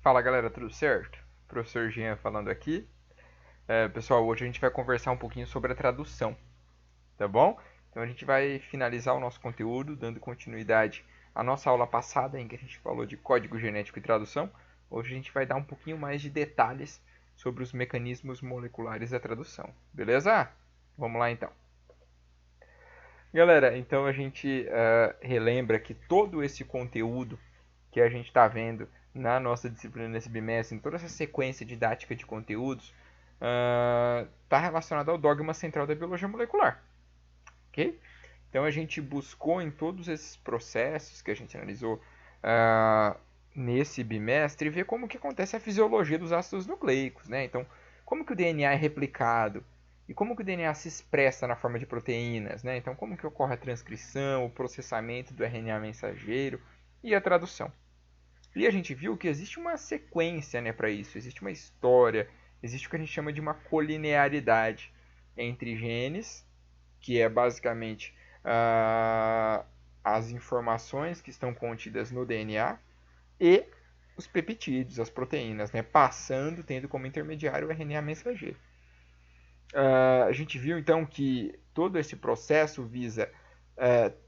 Fala galera, tudo certo? Professor Jean falando aqui. Pessoal, hoje a gente vai conversar um pouquinho sobre a tradução, tá bom? Então a gente vai finalizar o nosso conteúdo, dando continuidade à nossa aula passada, em que a gente falou de código genético e tradução. Hoje a gente vai dar um pouquinho mais de detalhes sobre os mecanismos moleculares da tradução, beleza? Vamos lá então. Galera, então a gente relembra que todo esse conteúdo que a gente está vendo na nossa disciplina nesse bimestre, em toda essa sequência didática de conteúdos, está relacionado ao dogma central da biologia molecular. Ok? Então a gente buscou em todos esses processos que a gente analisou nesse bimestre ver como que acontece a fisiologia dos ácidos nucleicos, né? Então, como que o DNA é replicado e como que o DNA se expressa na forma de proteínas, né? Então, como que ocorre a transcrição, o processamento do RNA mensageiro e a tradução. E a gente viu que existe uma sequência, né, para isso, existe uma história, existe o que a gente chama de uma colinearidade entre genes, que é basicamente as informações que estão contidas no DNA, e os peptídeos, as proteínas, né, passando, tendo como intermediário o RNA mensageiro. A gente viu então que todo esse processo visa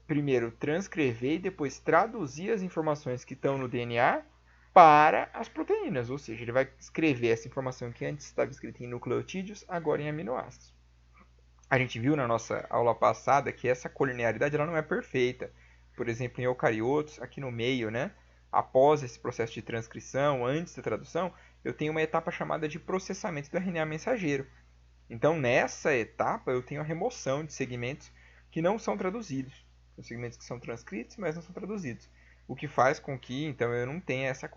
primeiro transcrever e depois traduzir as informações que estão no DNA para as proteínas, ou seja, ele vai escrever essa informação que antes estava escrita em nucleotídeos, agora em aminoácidos. A gente viu na nossa aula passada que essa colinearidade ela não é perfeita. Por exemplo, em eucariotos, aqui no meio, né, após esse processo de transcrição, antes da tradução, eu tenho uma etapa chamada de processamento do RNA mensageiro. Então, nessa etapa, eu tenho a remoção de segmentos que não são traduzidos. São segmentos que são transcritos, mas não são traduzidos. O que faz com que, então, eu não tenha essa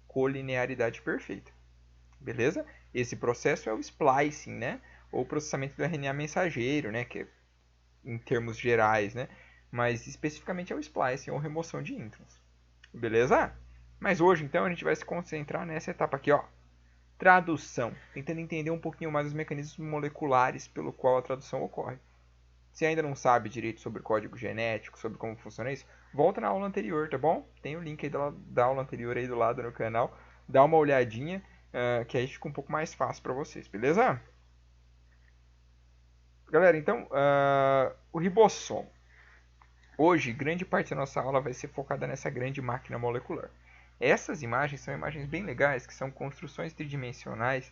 colinearidade perfeita. Beleza? Esse processo é o splicing, né? Ou processamento do RNA mensageiro, né? Que é, em termos gerais, né? Mas especificamente é o splicing, ou remoção de introns. Beleza? Mas hoje, então, a gente vai se concentrar nessa etapa aqui, ó. Tradução, tentando entender um pouquinho mais os mecanismos moleculares pelo qual a tradução ocorre. Se ainda não sabe direito sobre código genético, sobre como funciona isso, volta na aula anterior, tá bom? Tem o link aí da aula anterior aí do lado no canal. Dá uma olhadinha, que aí fica um pouco mais fácil para vocês, beleza? Galera, então, o ribossomo. Hoje, grande parte da nossa aula vai ser focada nessa grande máquina molecular. Essas imagens são imagens bem legais, que são construções tridimensionais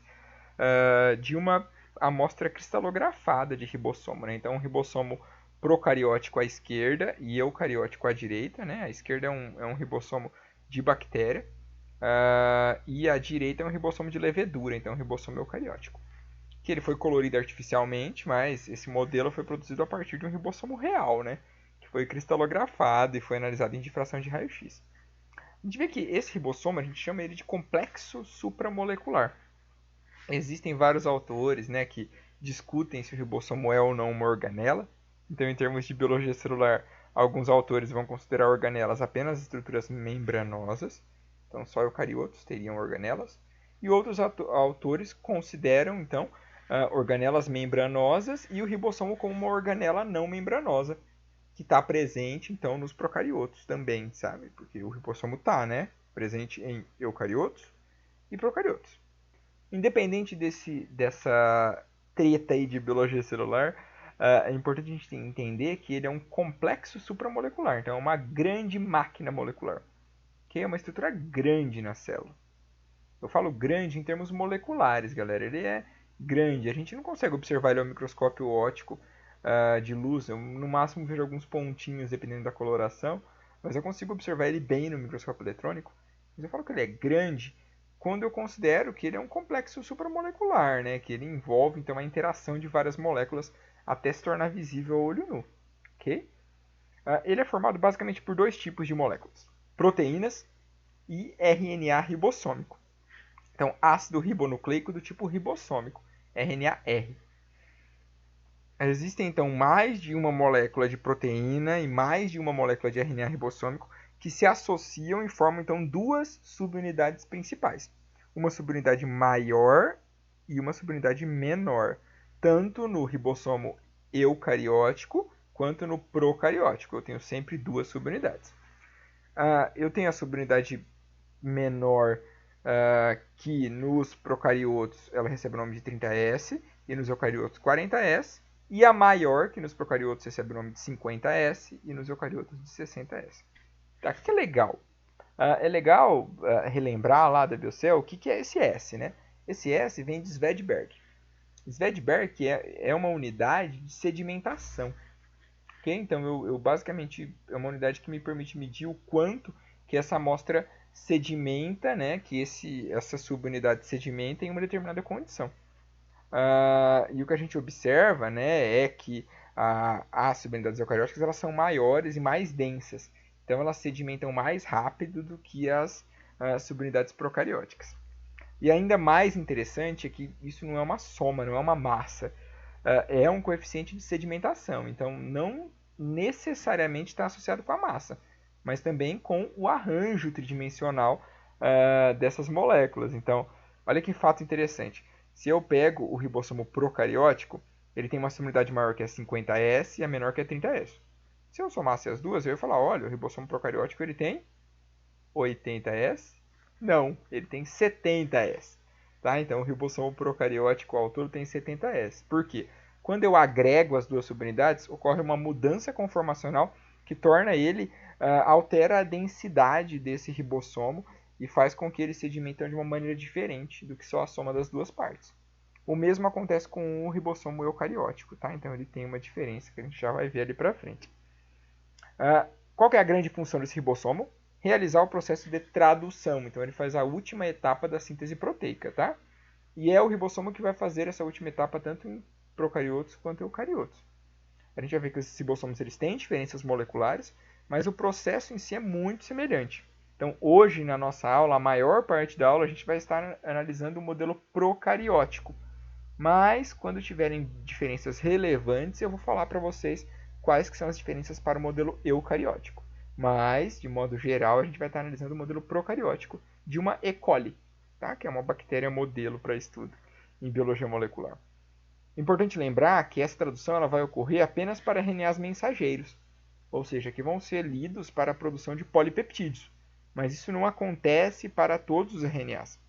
de uma amostra cristalografada de ribossomo. Né? Então, um ribossomo procariótico à esquerda e eucariótico à direita. Né? A esquerda é um ribossomo de bactéria e a direita é um ribossomo de levedura, então um ribossomo eucariótico. Que ele foi colorido artificialmente, mas esse modelo foi produzido a partir de um ribossomo real, né? Que foi cristalografado e foi analisado em difração de raio-x. A gente vê que esse ribossomo, a gente chama ele de complexo supramolecular. Existem vários autores, né, que discutem se o ribossomo é ou não uma organela. Então, em termos de biologia celular, alguns autores vão considerar organelas apenas estruturas membranosas. Então, só eucariotos teriam organelas. E outros autores consideram, então, organelas membranosas e o ribossomo como uma organela não membranosa, que está presente, então, nos procariotos também, sabe? Porque o ribossomo está, né, presente em eucariotos e procariotos. Independente dessa treta aí de biologia celular, é importante a gente entender que ele é um complexo supramolecular, então é uma grande máquina molecular, que é uma estrutura grande na célula. Eu falo grande em termos moleculares, galera, ele é grande, a gente não consegue observar ele ao microscópio óptico de luz, eu no máximo vejo alguns pontinhos dependendo da coloração, mas eu consigo observar ele bem no microscópio eletrônico. Mas eu falo que ele é grande quando eu considero que ele é um complexo supramolecular, né? Que ele envolve então a interação de várias moléculas até se tornar visível ao olho nu, ok? Ele é formado basicamente por dois tipos de moléculas: proteínas e RNA ribossômico. Então, ácido ribonucleico do tipo ribossômico, RNA-R. Existem então mais de uma molécula de proteína e mais de uma molécula de RNA ribossômico que se associam e formam então duas subunidades principais. Uma subunidade maior e uma subunidade menor, tanto no ribossomo eucariótico quanto no procariótico. Eu tenho sempre duas subunidades. Eu tenho a subunidade menor que nos procariotos ela recebe o nome de 30S e nos eucariotos 40S, e a maior, que nos procariotos recebe o nome de 50S e nos eucariotos de 60S. Tá, o que é legal? É legal relembrar lá da Biocell o que é esse S, né? Esse S vem de Svedberg. Svedberg é uma unidade de sedimentação. Okay? Então, eu basicamente é uma unidade que me permite medir o quanto que essa amostra sedimenta, né? Que essa subunidade sedimenta em uma determinada condição. E o que a gente observa, né, é que as subunidades eucarióticas elas são maiores e mais densas. Então, elas sedimentam mais rápido do que as subunidades procarióticas. E ainda mais interessante é que isso não é uma soma, não é uma massa. É um coeficiente de sedimentação. Então, não necessariamente está associado com a massa, mas também com o arranjo tridimensional dessas moléculas. Então, olha que fato interessante. Se eu pego o ribossomo procariótico, ele tem uma similaridade maior que é 50S e a menor que é 30S. Se eu somasse as duas, eu ia falar, olha, o ribossomo procariótico ele tem 80S? Não, ele tem 70S. Tá? Então, o ribossomo procariótico ao todo tem 70S. Por quê? Quando eu agrego as duas subunidades, ocorre uma mudança conformacional que torna ele, altera a densidade desse ribossomo e faz com que ele sedimente de uma maneira diferente do que só a soma das duas partes. O mesmo acontece com o ribossomo eucariótico, tá? Então ele tem uma diferença que a gente já vai ver ali para frente. Qual que é a grande função desse ribossomo? Realizar o processo de tradução. Então ele faz a última etapa da síntese proteica, tá? E é o ribossomo que vai fazer essa última etapa tanto em procariotos quanto em eucariotos. A gente vai ver que esses ribossomos eles têm diferenças moleculares, mas o processo em si é muito semelhante. Então, hoje na nossa aula, a maior parte da aula, a gente vai estar analisando o modelo procariótico. Mas, quando tiverem diferenças relevantes, eu vou falar para vocês quais que são as diferenças para o modelo eucariótico. Mas, de modo geral, a gente vai estar analisando o modelo procariótico de uma E. coli, tá? Que é uma bactéria modelo para estudo em biologia molecular. Importante lembrar que essa tradução ela vai ocorrer apenas para RNAs mensageiros, ou seja, que vão ser lidos para a produção de polipeptídeos. Mas isso não acontece para todos os RNAs.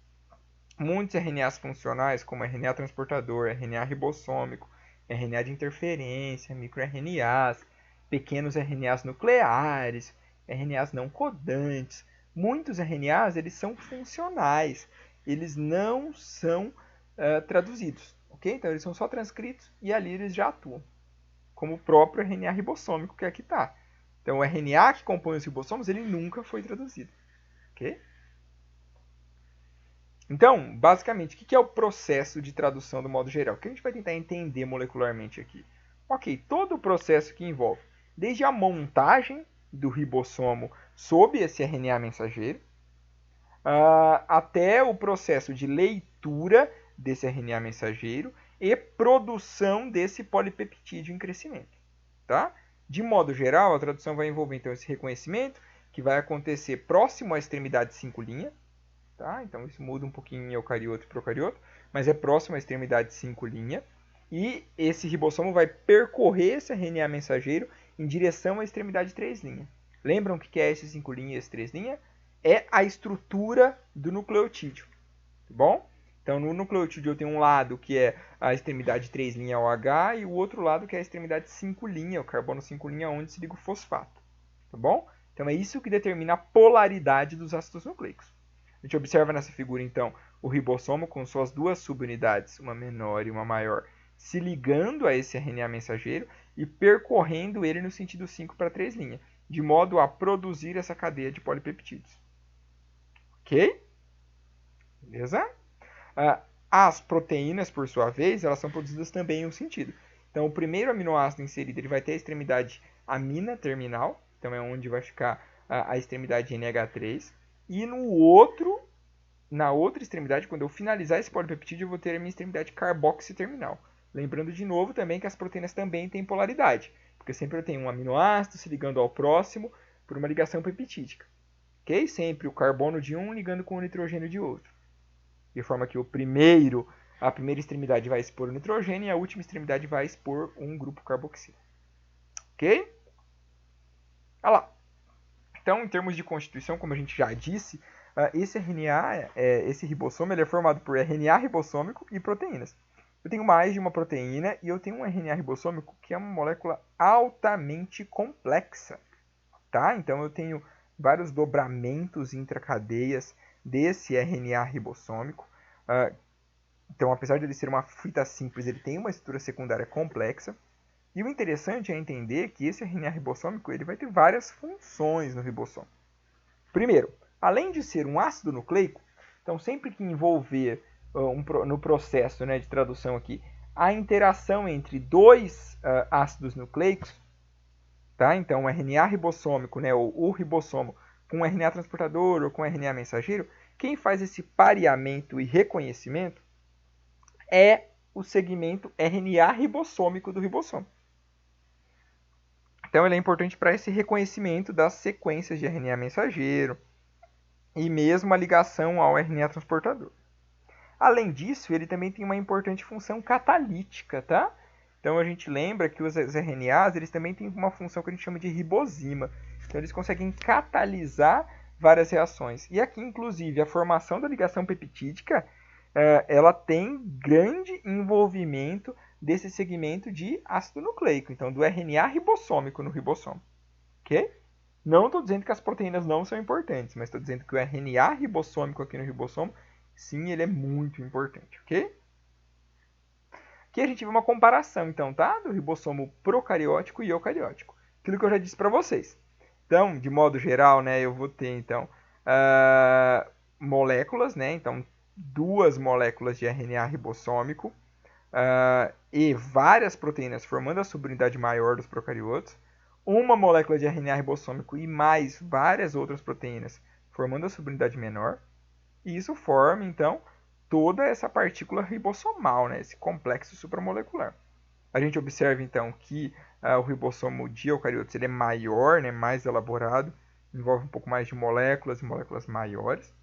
Muitos RNAs funcionais, como RNA transportador, RNA ribossômico, RNA de interferência, microRNAs, pequenos RNAs nucleares, RNAs não codantes, muitos RNAs eles são funcionais, eles não são traduzidos. Okay? Então eles são só transcritos e ali eles já atuam, como o próprio RNA ribossômico que aqui está. Então o RNA que compõe os ribossomos ele nunca foi traduzido. Okay? Então, basicamente, o que é o processo de tradução do modo geral? O que a gente vai tentar entender molecularmente aqui? Ok, todo o processo que envolve desde a montagem do ribossomo sob esse RNA mensageiro, até o processo de leitura desse RNA mensageiro e produção desse polipeptídeo em crescimento. Tá? De modo geral, a tradução vai envolver então, esse reconhecimento, que vai acontecer próximo à extremidade 5', tá? Então isso muda um pouquinho em eucarioto e procarioto, mas é próximo à extremidade 5', e esse ribossomo vai percorrer esse RNA mensageiro em direção à extremidade 3'. Lembram o que é esse 5' e esse 3'? É a estrutura do nucleotídeo, tá bom? Então, no nucleotídeo eu tenho um lado que é a extremidade 3' OH e o outro lado que é a extremidade 5', o carbono 5', onde se liga o fosfato, tá bom? Então, é isso que determina a polaridade dos ácidos nucleicos. A gente observa nessa figura, então, o ribossomo com suas duas subunidades, uma menor e uma maior, se ligando a esse RNA mensageiro e percorrendo ele no sentido 5 para 3', de modo a produzir essa cadeia de polipeptídeos. Ok? Beleza? As proteínas, por sua vez, elas são produzidas também em um sentido. Então, o primeiro aminoácido inserido ele vai ter a extremidade amina terminal, então é onde vai ficar a extremidade NH3, e na outra extremidade, quando eu finalizar esse polipeptídeo, eu vou ter a minha extremidade carboxi terminal. Lembrando de novo também que as proteínas também têm polaridade, porque sempre eu tenho um aminoácido se ligando ao próximo por uma ligação peptídica. Ok? Sempre o carbono de um ligando com o nitrogênio de outro. De forma que a primeira extremidade vai expor o nitrogênio e a última extremidade vai expor um grupo carboxilo. Ok? Olha lá. Então, em termos de constituição, como a gente já disse, esse RNA, esse ribossomo, ele é formado por RNA ribossômico e proteínas. Eu tenho mais de uma proteína e eu tenho um RNA ribossômico que é uma molécula altamente complexa, tá? Então eu tenho vários dobramentos intracadeias desse RNA ribossômico. Então, apesar de ele ser uma fita simples, ele tem uma estrutura secundária complexa. E o interessante é entender que esse RNA ribossômico ele vai ter várias funções no ribossomo. Primeiro, além de ser um ácido nucleico, então sempre que envolver no processo, né, de tradução aqui, a interação entre dois ácidos nucleicos, tá? Então o RNA ribossômico, né, ou o ribossomo, com o RNA transportador ou com o RNA mensageiro, quem faz esse pareamento e reconhecimento é o segmento RNA ribossômico do ribossomo. Então ele é importante para esse reconhecimento das sequências de RNA mensageiro e mesmo a ligação ao RNA transportador. Além disso, ele também tem uma importante função catalítica, tá? Então a gente lembra que os RNAs eles também têm uma função que a gente chama de ribosima. Então eles conseguem catalisar várias reações. E aqui, inclusive, a formação da ligação peptídica ela tem grande envolvimento desse segmento de ácido nucleico, então do RNA ribossômico no ribossomo. Ok? Não estou dizendo que as proteínas não são importantes, mas estou dizendo que o RNA ribossômico aqui no ribossomo, sim, ele é muito importante, ok? Aqui a gente vê uma comparação, então, tá? Do ribossomo procariótico e eucariótico. Aquilo que eu já disse para vocês. Então, de modo geral, né, eu vou ter, então, moléculas, né? Então, 2 moléculas de RNA ribossômico e várias proteínas formando a subunidade maior dos procariotos, uma molécula de RNA ribossômico e mais várias outras proteínas formando a subunidade menor, e isso forma, então, toda essa partícula ribossomal, né, esse complexo supramolecular. A gente observa, então, que o ribossomo de eucariotos ele é maior, né, mais elaborado, envolve um pouco mais de moléculas e moléculas maiores.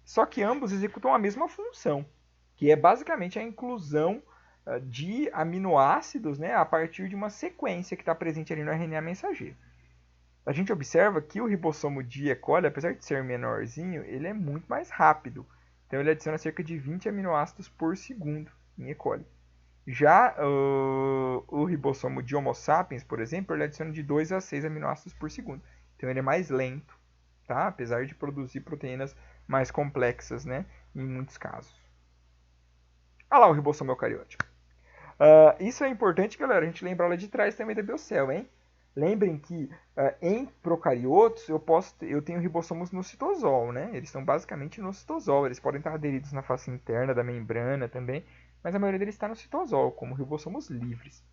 Só que ambos executam a mesma função, que é basicamente a inclusão de aminoácidos, né, a partir de uma sequência que está presente ali no RNA mensageiro. A gente observa que o ribossomo de E. coli, apesar de ser menorzinho, ele é muito mais rápido. Então ele adiciona cerca de 20 aminoácidos por segundo em E. coli. Já o ribossomo de Homo sapiens, por exemplo, ele adiciona de 2 a 6 aminoácidos por segundo. Então ele é mais lento, tá? Apesar de produzir proteínas mais complexas, né, em muitos casos. Olha lá o ribossomo eucariótico. Isso é importante, galera, a gente lembrar lá de trás também da biocel, hein? Lembrem que em procariotos eu tenho ribossomos no citosol, né? Eles estão basicamente no citosol. Eles podem estar aderidos na face interna da membrana também, mas a maioria deles está no citosol, como ribossomos livres.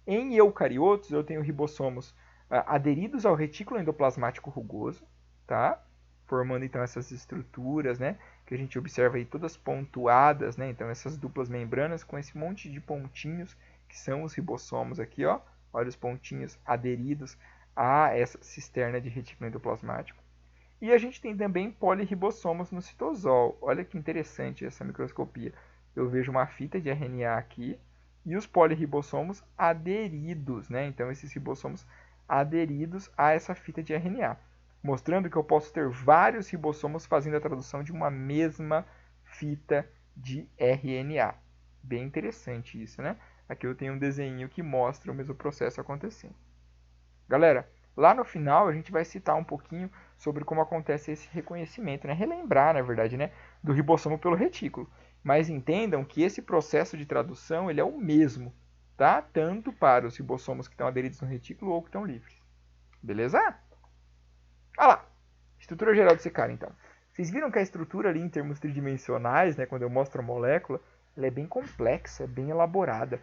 Em eucariotos eu tenho ribossomos aderidos ao retículo endoplasmático rugoso, tá? Formando então essas estruturas, né? Que a gente observa aí todas pontuadas, né? Então essas duplas membranas com esse monte de pontinhos que são os ribossomos aqui, ó. Olha os pontinhos aderidos a essa cisterna de retículo endoplasmático. E a gente tem também poliribossomos no citosol. Olha que interessante essa microscopia. Eu vejo uma fita de RNA aqui e os poliribossomos aderidos, né? Então esses ribossomos aderidos a essa fita de RNA, mostrando que eu posso ter vários ribossomos fazendo a tradução de uma mesma fita de RNA. Bem interessante isso, né? Aqui eu tenho um desenho que mostra o mesmo processo acontecendo. Galera, lá no final a gente vai citar um pouquinho sobre como acontece esse reconhecimento, né? Relembrar, na verdade, né? Do ribossomo pelo retículo. Mas entendam que esse processo de tradução ele é o mesmo, tá? Tanto para os ribossomos que estão aderidos no retículo ou que estão livres. Beleza? Olha lá, estrutura geral desse cara, então. Vocês viram que a estrutura ali em termos tridimensionais, né, quando eu mostro a molécula, ela é bem complexa, bem elaborada.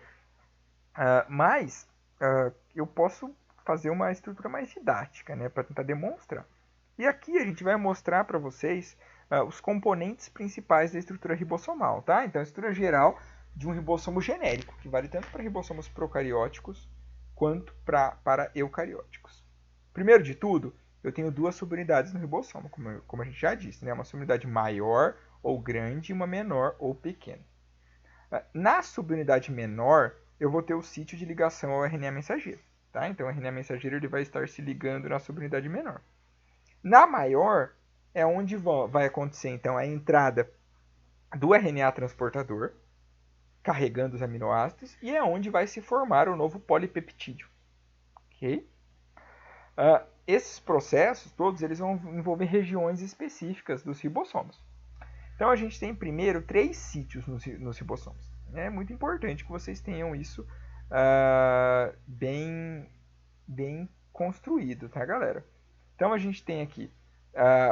Mas eu posso fazer uma estrutura mais didática, né, para tentar demonstrar. E aqui a gente vai mostrar para vocês os componentes principais da estrutura ribossomal, tá? Então, a estrutura geral de um ribossomo genérico, que vale tanto para ribossomos procarióticos quanto para eucarióticos. Primeiro de tudo, eu tenho 2 subunidades no ribossomo, como a gente já disse, né? Uma subunidade maior ou grande e uma menor ou pequena. Na subunidade menor, eu vou ter o sítio de ligação ao RNA mensageiro. Tá? Então, o RNA mensageiro ele vai estar se ligando na subunidade menor. Na maior, é onde vai acontecer então a entrada do RNA transportador, carregando os aminoácidos, e é onde vai se formar o novo polipeptídeo. Ok? Esses processos todos eles vão envolver regiões específicas dos ribossomos. Então a gente tem primeiro 3 sítios nos ribossomos. É muito importante que vocês tenham isso bem construído, tá, galera? Então a gente tem aqui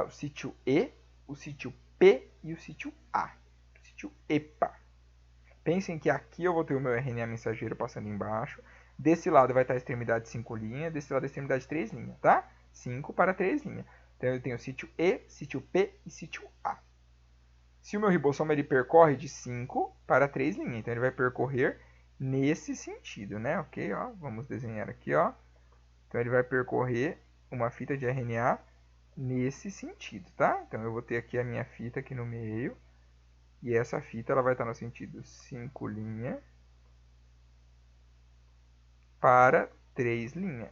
o sítio E, o sítio P e o sítio A. O sítio EPA. Pensem que aqui eu vou ter o meu RNA mensageiro passando embaixo. Desse lado vai estar a extremidade 5' desse lado a extremidade 3', tá? 5 para 3'. Então eu tenho o sítio E, sítio P e sítio A. Se o meu ribossomo ele percorre de 5 para 3', então ele vai percorrer nesse sentido, né? Ok, ó, vamos desenhar aqui, ó. Então ele vai percorrer uma fita de RNA nesse sentido, tá? Então eu vou ter aqui a minha fita aqui no meio. E essa fita ela vai estar no sentido 5' para 3'.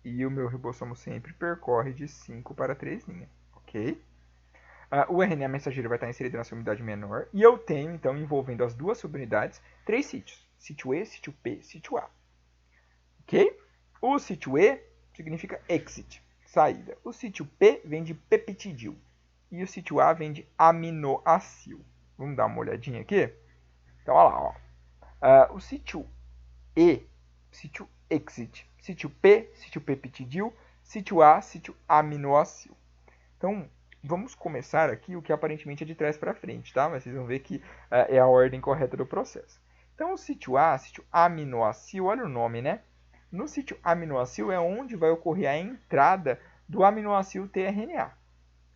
E o meu ribossomo sempre percorre de 5 para 3', ok? O RNA mensageiro vai estar inserido na sua unidade menor. E eu tenho, então, envolvendo as duas subunidades, 3 sítios. Sítio E, sítio P, sítio A. Ok? O sítio E significa exit, saída. O sítio P vem de peptidil. E o sítio A vem de aminoácido. Vamos dar uma olhadinha aqui? Então, olha lá. Ó. O sítio E, sítio exit. Sítio P, sítio peptidil. Sítio A, sítio aminoácido. Então, vamos começar aqui o que aparentemente é de trás para frente, tá? Mas vocês vão ver que é a ordem correta do processo. Então, o sítio A, sítio aminoácido, olha o nome, né? No sítio aminoácido é onde vai ocorrer a entrada do aminoácido tRNA.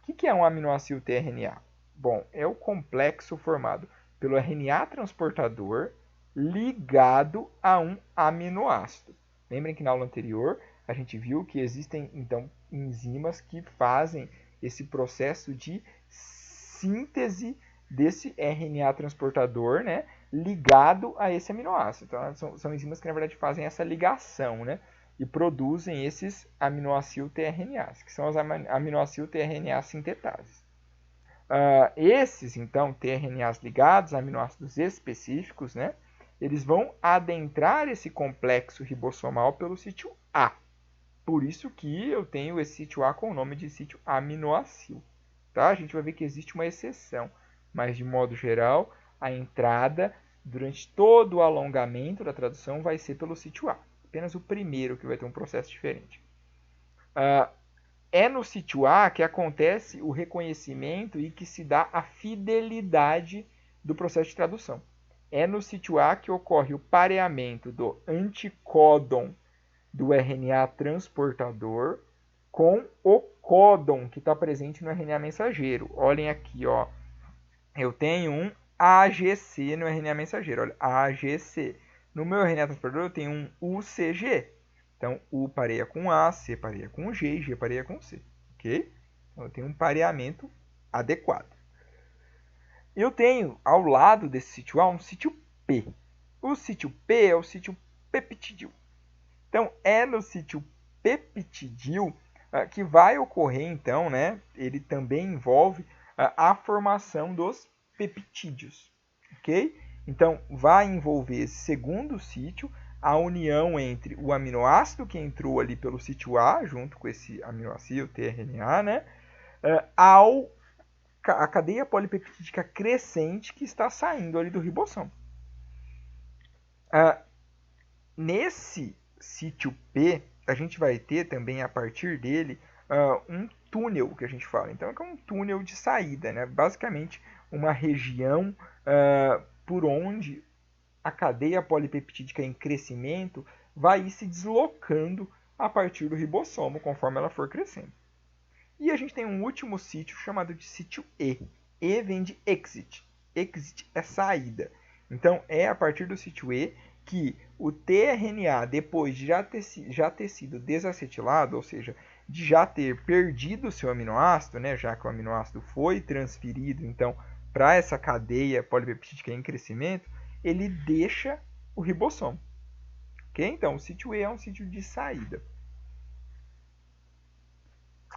O que é um aminoácido tRNA? Bom, é o complexo formado pelo RNA transportador ligado a um aminoácido. Lembrem que na aula anterior a gente viu que existem, então, enzimas que fazem esse processo de síntese desse RNA transportador, né, ligado a esse aminoácido. Então, são enzimas que, na verdade, fazem essa ligação, né, e produzem esses aminoácido tRNAs, que são os aminoácido tRNA sintetases. Esses, então, tRNAs ligados a aminoácidos específicos, né, eles vão adentrar esse complexo ribossomal pelo sítio A. Por isso que eu tenho esse sítio A com o nome de sítio aminoácido. Tá? A gente vai ver que existe uma exceção, mas de modo geral, a entrada durante todo o alongamento da tradução vai ser pelo sítio A. Apenas o primeiro que vai ter um processo diferente. É no sítio A que acontece o reconhecimento e que se dá a fidelidade do processo de tradução. É no sítio A que ocorre o pareamento do anticódon do RNA transportador com o códon que está presente no RNA mensageiro. Olhem aqui, ó. Eu tenho um AGC no RNA mensageiro. Olha, AGC. No meu RNA transportador eu tenho um UCG. Então, U pareia com A, C pareia com G e G pareia com C. Ok? Então, eu tenho um pareamento adequado. Eu tenho, ao lado desse sítio A, um sítio P. O sítio P é o sítio peptidil. Então, é no sítio peptidil que vai ocorrer, então, né? Ele também envolve a formação dos peptídeos, ok? Então, vai envolver esse segundo sítio, a união entre o aminoácido que entrou ali pelo sítio A, junto com esse aminoácido tRNA, né? A cadeia polipeptídica crescente que está saindo ali do ribossomo. Nesse sítio P, a gente vai ter também, a partir dele, um túnel, que a gente fala. Então, é um túnel de saída, né? Basicamente, uma região por onde a cadeia polipeptídica em crescimento vai ir se deslocando a partir do ribossomo, conforme ela for crescendo. E a gente tem um último sítio chamado de sítio E. E vem de exit. Exit é saída. Então, é a partir do sítio E que o tRNA, depois de já ter sido desacetilado, ou seja, de já ter perdido o seu aminoácido, né, já que o aminoácido foi transferido então para essa cadeia polipeptídica em crescimento, ele deixa o ribossomo. Okay? Então, o sítio E é um sítio de saída.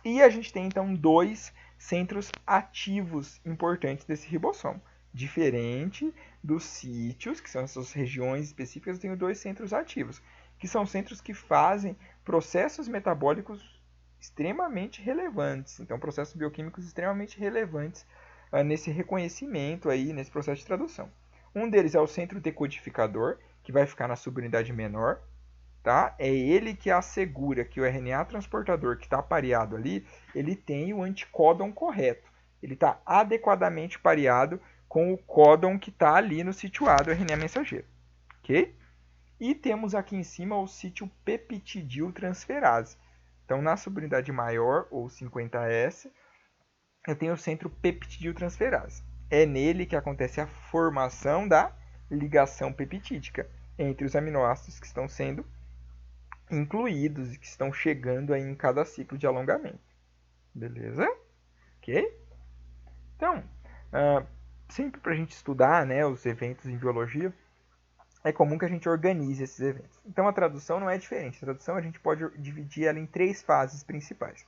E a gente tem então 2 centros ativos importantes desse ribossomo. Diferente dos sítios, que são essas regiões específicas, eu tenho 2 centros ativos, que são centros que fazem processos metabólicos extremamente relevantes. Então, processos bioquímicos extremamente relevantes nesse reconhecimento aí, nesse processo de tradução. Um deles é o centro decodificador, que vai ficar na subunidade menor. Tá? É ele que assegura que o RNA transportador que está pareado ali, ele tem o anticódon correto. Ele está adequadamente pareado com o códon que está ali no sítio A do RNA mensageiro. Ok? E temos aqui em cima o sítio peptidiltransferase. Então, na subunidade maior, ou 50S, eu tenho o centro peptidiltransferase. É nele que acontece a formação da ligação peptídica entre os aminoácidos que estão sendo incluídos e que estão chegando aí em cada ciclo de alongamento. Beleza? Ok? Então, sempre para a gente estudar, né, os eventos em biologia, é comum que a gente organize esses eventos. Então, a tradução não é diferente. A tradução a gente pode dividir ela em 3 fases principais.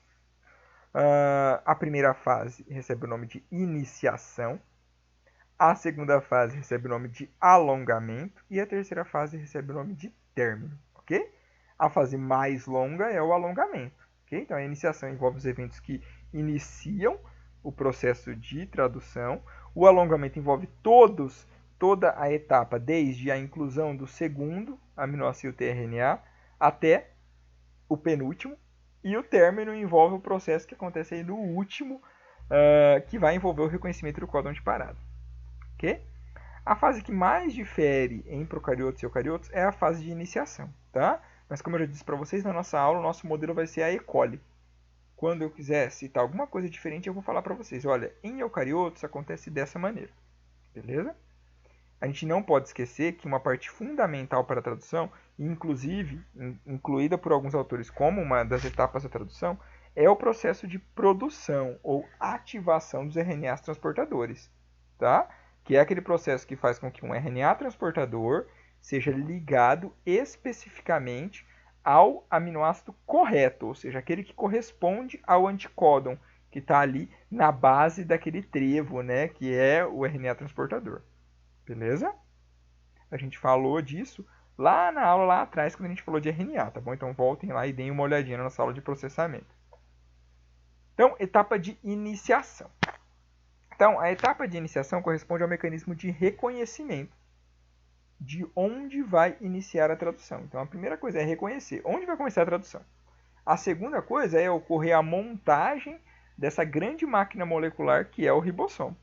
A primeira fase recebe o nome de iniciação. A segunda fase recebe o nome de alongamento. E a terceira fase recebe o nome de término. Ok? A fase mais longa é o alongamento. Okay? Então, a iniciação envolve os eventos que iniciam o processo de tradução. O alongamento envolve toda a etapa, desde a inclusão do segundo aminoácido tRNA até o penúltimo. E o término envolve o processo que acontece aí no último, que vai envolver o reconhecimento do códon de parada. Okay? A fase que mais difere em procariotos e eucariotos é a fase de iniciação. Tá? Mas como eu já disse para vocês, na nossa aula, o nosso modelo vai ser a E. coli. Quando eu quiser citar alguma coisa diferente, eu vou falar para vocês. Olha, em eucariotos acontece dessa maneira. Beleza? A gente não pode esquecer que uma parte fundamental para a tradução, inclusive incluída por alguns autores como uma das etapas da tradução, é o processo de produção ou ativação dos RNAs transportadores. Tá? Que é aquele processo que faz com que um RNA transportador seja ligado especificamente ao aminoácido correto, ou seja, aquele que corresponde ao anticódon que está ali na base daquele trevo, né, que é o RNA transportador. Beleza? A gente falou disso lá na aula lá atrás, quando a gente falou de RNA, tá bom? Então voltem lá e deem uma olhadinha na nossa aula de processamento. Então, etapa de iniciação. Então, a etapa de iniciação corresponde ao mecanismo de reconhecimento de onde vai iniciar a tradução. Então, a primeira coisa é reconhecer onde vai começar a tradução. A segunda coisa é ocorrer a montagem dessa grande máquina molecular que é o ribossomo.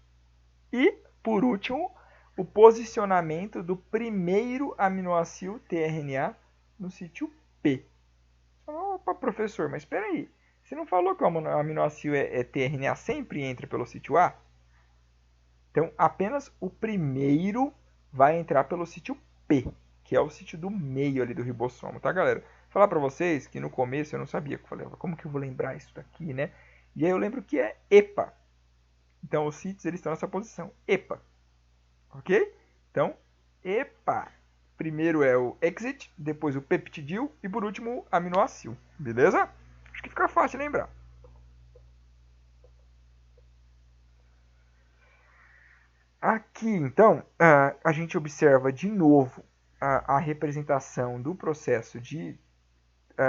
E, por último, o posicionamento do primeiro aminoácido tRNA no sítio P. Opa, professor, mas espera aí. Você não falou que o aminoácido tRNA sempre entra pelo sítio A? Então, apenas o primeiro vai entrar pelo sítio P, que é o sítio do meio ali do ribossomo, tá, galera? Vou falar para vocês que no começo eu não sabia, eu falei, como que eu vou lembrar isso daqui, né? E aí eu lembro que é EPA. Então, os sítios eles estão nessa posição, EPA. Ok? Então, EPA. Primeiro é o exit, depois o peptidil e por último o aminoácido. Beleza? Acho que fica fácil lembrar. Aqui, então, a gente observa de novo a representação do processo de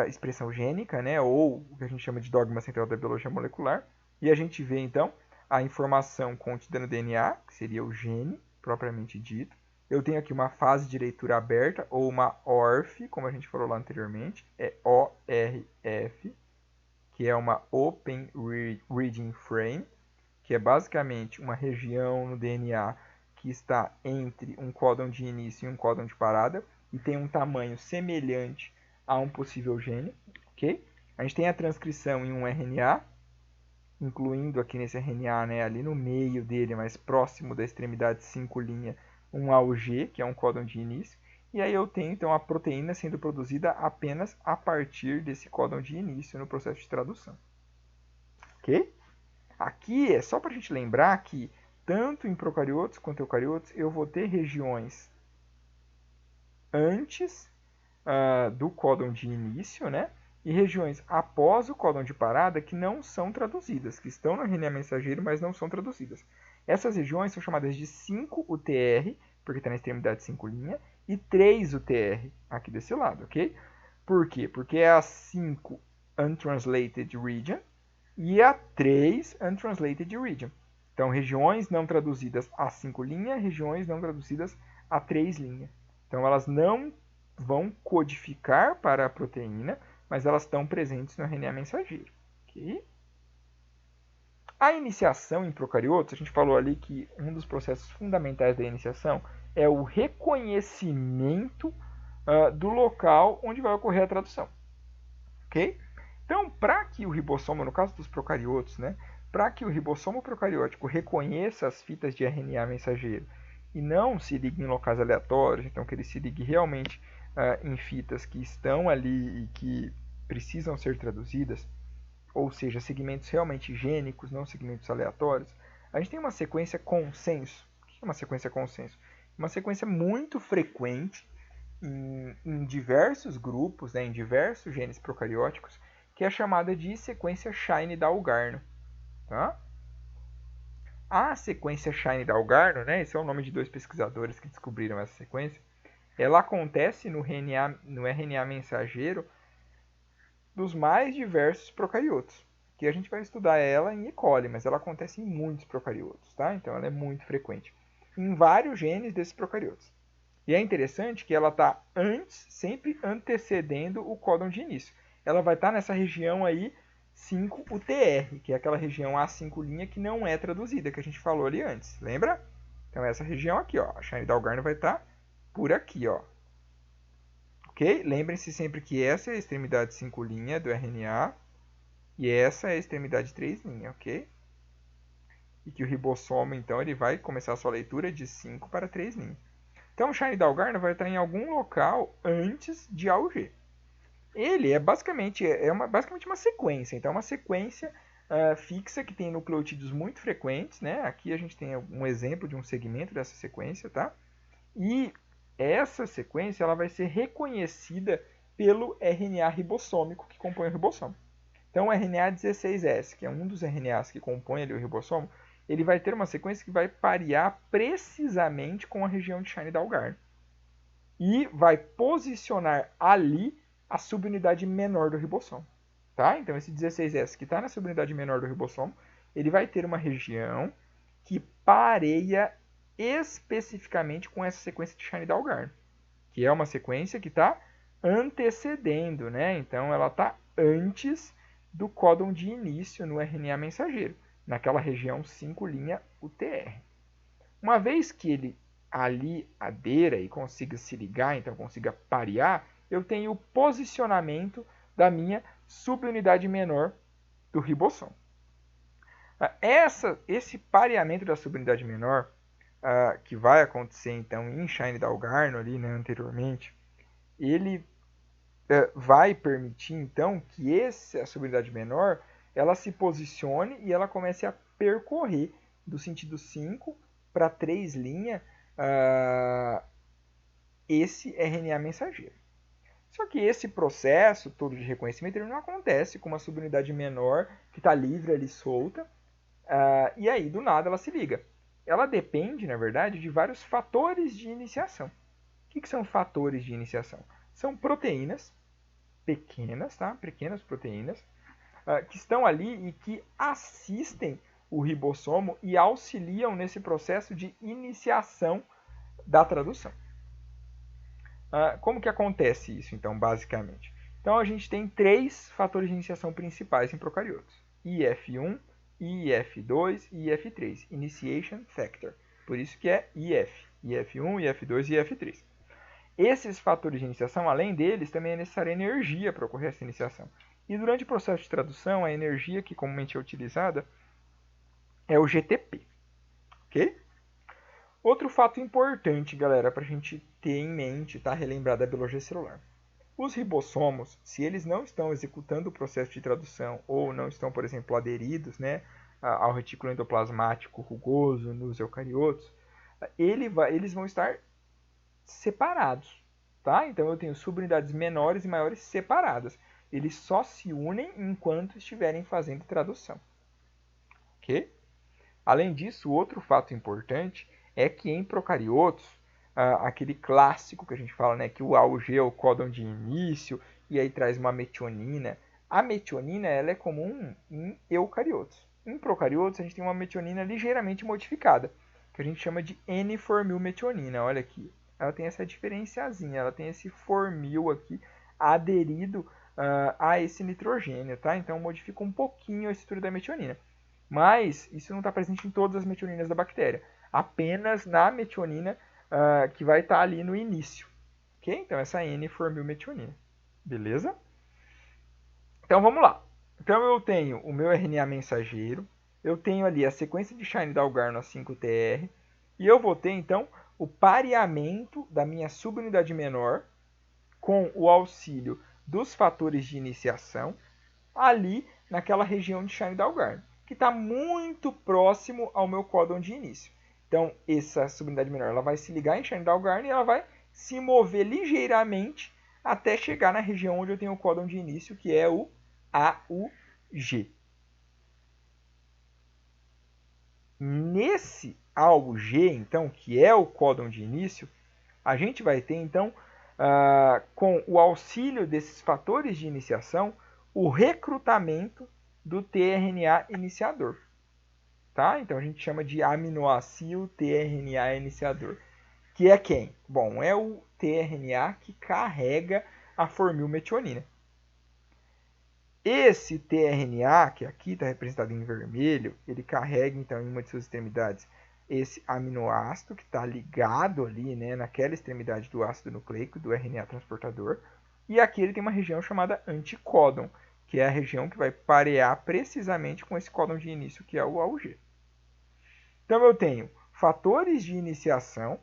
expressão gênica, né, ou o que a gente chama de dogma central da biologia molecular. E a gente vê, então, a informação contida no DNA, que seria o gene, propriamente dito. Eu tenho aqui uma fase de leitura aberta, ou uma ORF, como a gente falou lá anteriormente, é ORF, que é uma Open Reading Frame, que é basicamente uma região no DNA que está entre um códon de início e um códon de parada, e tem um tamanho semelhante a um possível gene. Okay? A gente tem a transcrição em um RNA, incluindo aqui nesse RNA, né, ali no meio dele, mais próximo da extremidade 5' um AUG, que é um códon de início, e aí eu tenho então a proteína sendo produzida apenas a partir desse códon de início no processo de tradução. Ok? Aqui é só para a gente lembrar que tanto em procariotos quanto eucariotos eu vou ter regiões antes do códon de início, né? e regiões após o códon de parada que não são traduzidas, que estão no RNA mensageiro, mas não são traduzidas. Essas regiões são chamadas de 5-UTR, porque está na extremidade 5' e 3-UTR, aqui desse lado, ok? Por quê? Porque é a 5 Untranslated Region e a 3 Untranslated Region. Então, regiões não traduzidas a 5', regiões não traduzidas a 3'. Então, elas não vão codificar para a proteína, mas elas estão presentes no RNA mensageiro. Okay? A iniciação em procariotos, a gente falou ali que um dos processos fundamentais da iniciação é o reconhecimento do local onde vai ocorrer a tradução. Ok? Então, para que o ribossomo, no caso dos procariotos, né, para que o ribossomo procariótico reconheça as fitas de RNA mensageiro e não se ligue em locais aleatórios, então que ele se ligue realmente em fitas que estão ali e que precisam ser traduzidas, ou seja, segmentos realmente gênicos, não segmentos aleatórios, a gente tem uma sequência consenso. O que é uma sequência consenso? Uma sequência muito frequente em diversos grupos, né, em diversos genes procarióticos, que é chamada de sequência Shine-Dalgarno. Tá? A sequência Shine-Dalgarno, né, esse é o nome de dois pesquisadores que descobriram essa sequência, ela acontece no RNA mensageiro dos mais diversos procariotos, que a gente vai estudar ela em E. coli, mas ela acontece em muitos procariotos, tá? Então ela é muito frequente, em vários genes desses procariotos. E é interessante que ela está sempre antecedendo o códon de início. Ela vai estar nessa região aí 5-UTR, que é aquela região A5' que não é traduzida, que a gente falou ali antes, lembra? Então essa região aqui, ó, a Shine-Dalgarno vai estar por aqui, ó. Ok? Lembrem-se sempre que essa é a extremidade 5' do RNA e essa é a extremidade 3', ok? E que o ribossomo, então, ele vai começar a sua leitura de 5 para 3'. Então, o Shine-Dalgarno vai estar em algum local antes de AUG. Ele é basicamente uma sequência. Então, é uma sequência fixa que tem nucleotídeos muito frequentes, né? Aqui a gente tem um exemplo de um segmento dessa sequência, tá? E essa sequência ela vai ser reconhecida pelo RNA ribossômico que compõe o ribossomo. Então, o RNA 16S, que é um dos RNAs que compõe ali o ribossomo, ele vai ter uma sequência que vai parear precisamente com a região de Shine-Dalgarno. E vai posicionar ali a subunidade menor do ribossomo. Tá? Então, esse 16S que está na subunidade menor do ribossomo, ele vai ter uma região que pareia especificamente com essa sequência de Shine-Dalgarno, que é uma sequência que está antecedendo, né? Então, ela está antes do códon de início no RNA mensageiro, naquela região 5' UTR. Uma vez que ele ali adeira e consiga se ligar, então consiga parear, eu tenho o posicionamento da minha subunidade menor do ribossomo. Esse pareamento da subunidade menor, que vai acontecer então em Shine-Dalgarno ali, né, anteriormente, ele vai permitir então que essa subunidade menor ela se posicione e ela comece a percorrer do sentido 5 para 3' esse RNA mensageiro. Só que esse processo todo de reconhecimento ele não acontece com uma subunidade menor que está livre ali, solta, e aí do nada ela se liga. Ela depende, na verdade, de vários fatores de iniciação. O que são fatores de iniciação? São proteínas pequenas, tá? Pequenas proteínas, que estão ali e que assistem o ribossomo e auxiliam nesse processo de iniciação da tradução. Como que acontece isso, então, basicamente? Então, a gente tem 3 fatores de iniciação principais em procariotos. IF1, IF2 e IF3. Initiation Factor. Por isso que é IF. IF1, IF2 e IF3. Esses fatores de iniciação, além deles, também é necessária energia para ocorrer essa iniciação. E durante o processo de tradução, a energia que comumente é utilizada é o GTP. Ok? Outro fato importante, galera, para a gente ter em mente, tá? Relembrar da biologia celular. Os ribossomos, se eles não estão executando o processo de tradução ou não estão, por exemplo, aderidos, né, ao retículo endoplasmático rugoso nos eucariotos, eles vão estar separados. Tá? Então eu tenho subunidades menores e maiores separadas. eles só se unem enquanto estiverem fazendo tradução. Ok? Além disso, outro fato importante é que em procariotos, aquele clássico que a gente fala, né, que o AUG é o códon de início e aí traz uma metionina. A metionina ela é comum em eucariotos. Em procariotos, a gente tem uma metionina ligeiramente modificada, que a gente chama de N-formilmetionina. Olha aqui, ela tem essa diferenciazinha, ela tem esse formil aqui aderido a esse nitrogênio, tá? Então modifica um pouquinho a estrutura da metionina. Mas isso não está presente em todas as metioninas da bactéria, apenas na metionina que vai estar ali no início. Ok? Então essa N-formilmetionina. Beleza? Então vamos lá. Então eu tenho o meu RNA mensageiro, eu tenho ali a sequência de Shine-Dalgarno na 5TR, e eu vou ter então o pareamento da minha subunidade menor com o auxílio dos fatores de iniciação ali naquela região de Shine-Dalgarno, que está muito próximo ao meu códon de início. Então essa subunidade menor ela vai se ligar em Shine-Dalgarno e ela vai se mover ligeiramente até chegar na região onde eu tenho o códon de início, que é o AUG. Nesse AUG, então, que é o códon de início, a gente vai ter, então, com o auxílio desses fatores de iniciação, o recrutamento do tRNA iniciador. Tá? Então, a gente chama de aminoácido tRNA iniciador. Que é quem? Bom, é o tRNA que carrega a formilmetionina. Esse tRNA, que aqui está representado em vermelho, ele carrega, então, em uma de suas extremidades, esse aminoácido que está ligado ali, né, naquela extremidade do ácido nucleico, do RNA transportador. E aqui ele tem uma região chamada anticódon, que é a região que vai parear precisamente com esse códon de início, que é o AUG. Então, eu tenho fatores de iniciação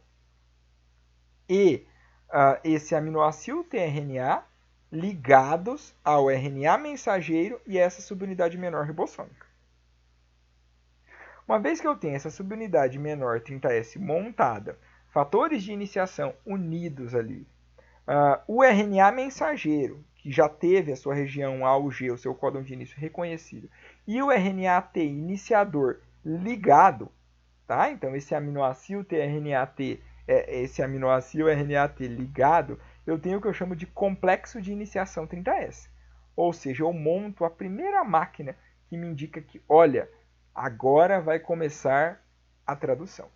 e esse aminoácido tRNA ligados ao RNA mensageiro e essa subunidade menor ribossômica. Uma vez que eu tenho essa subunidade menor 30S montada, fatores de iniciação unidos ali, o RNA mensageiro, que já teve a sua região AUG, o seu códon de início reconhecido, e o RNA-T iniciador ligado, tá? Então esse aminoácido tRNA-T, esse aminoácido RNA-T ligado, eu tenho o que eu chamo de complexo de iniciação 30S. Ou seja, eu monto a primeira máquina que me indica que, olha, agora vai começar a tradução.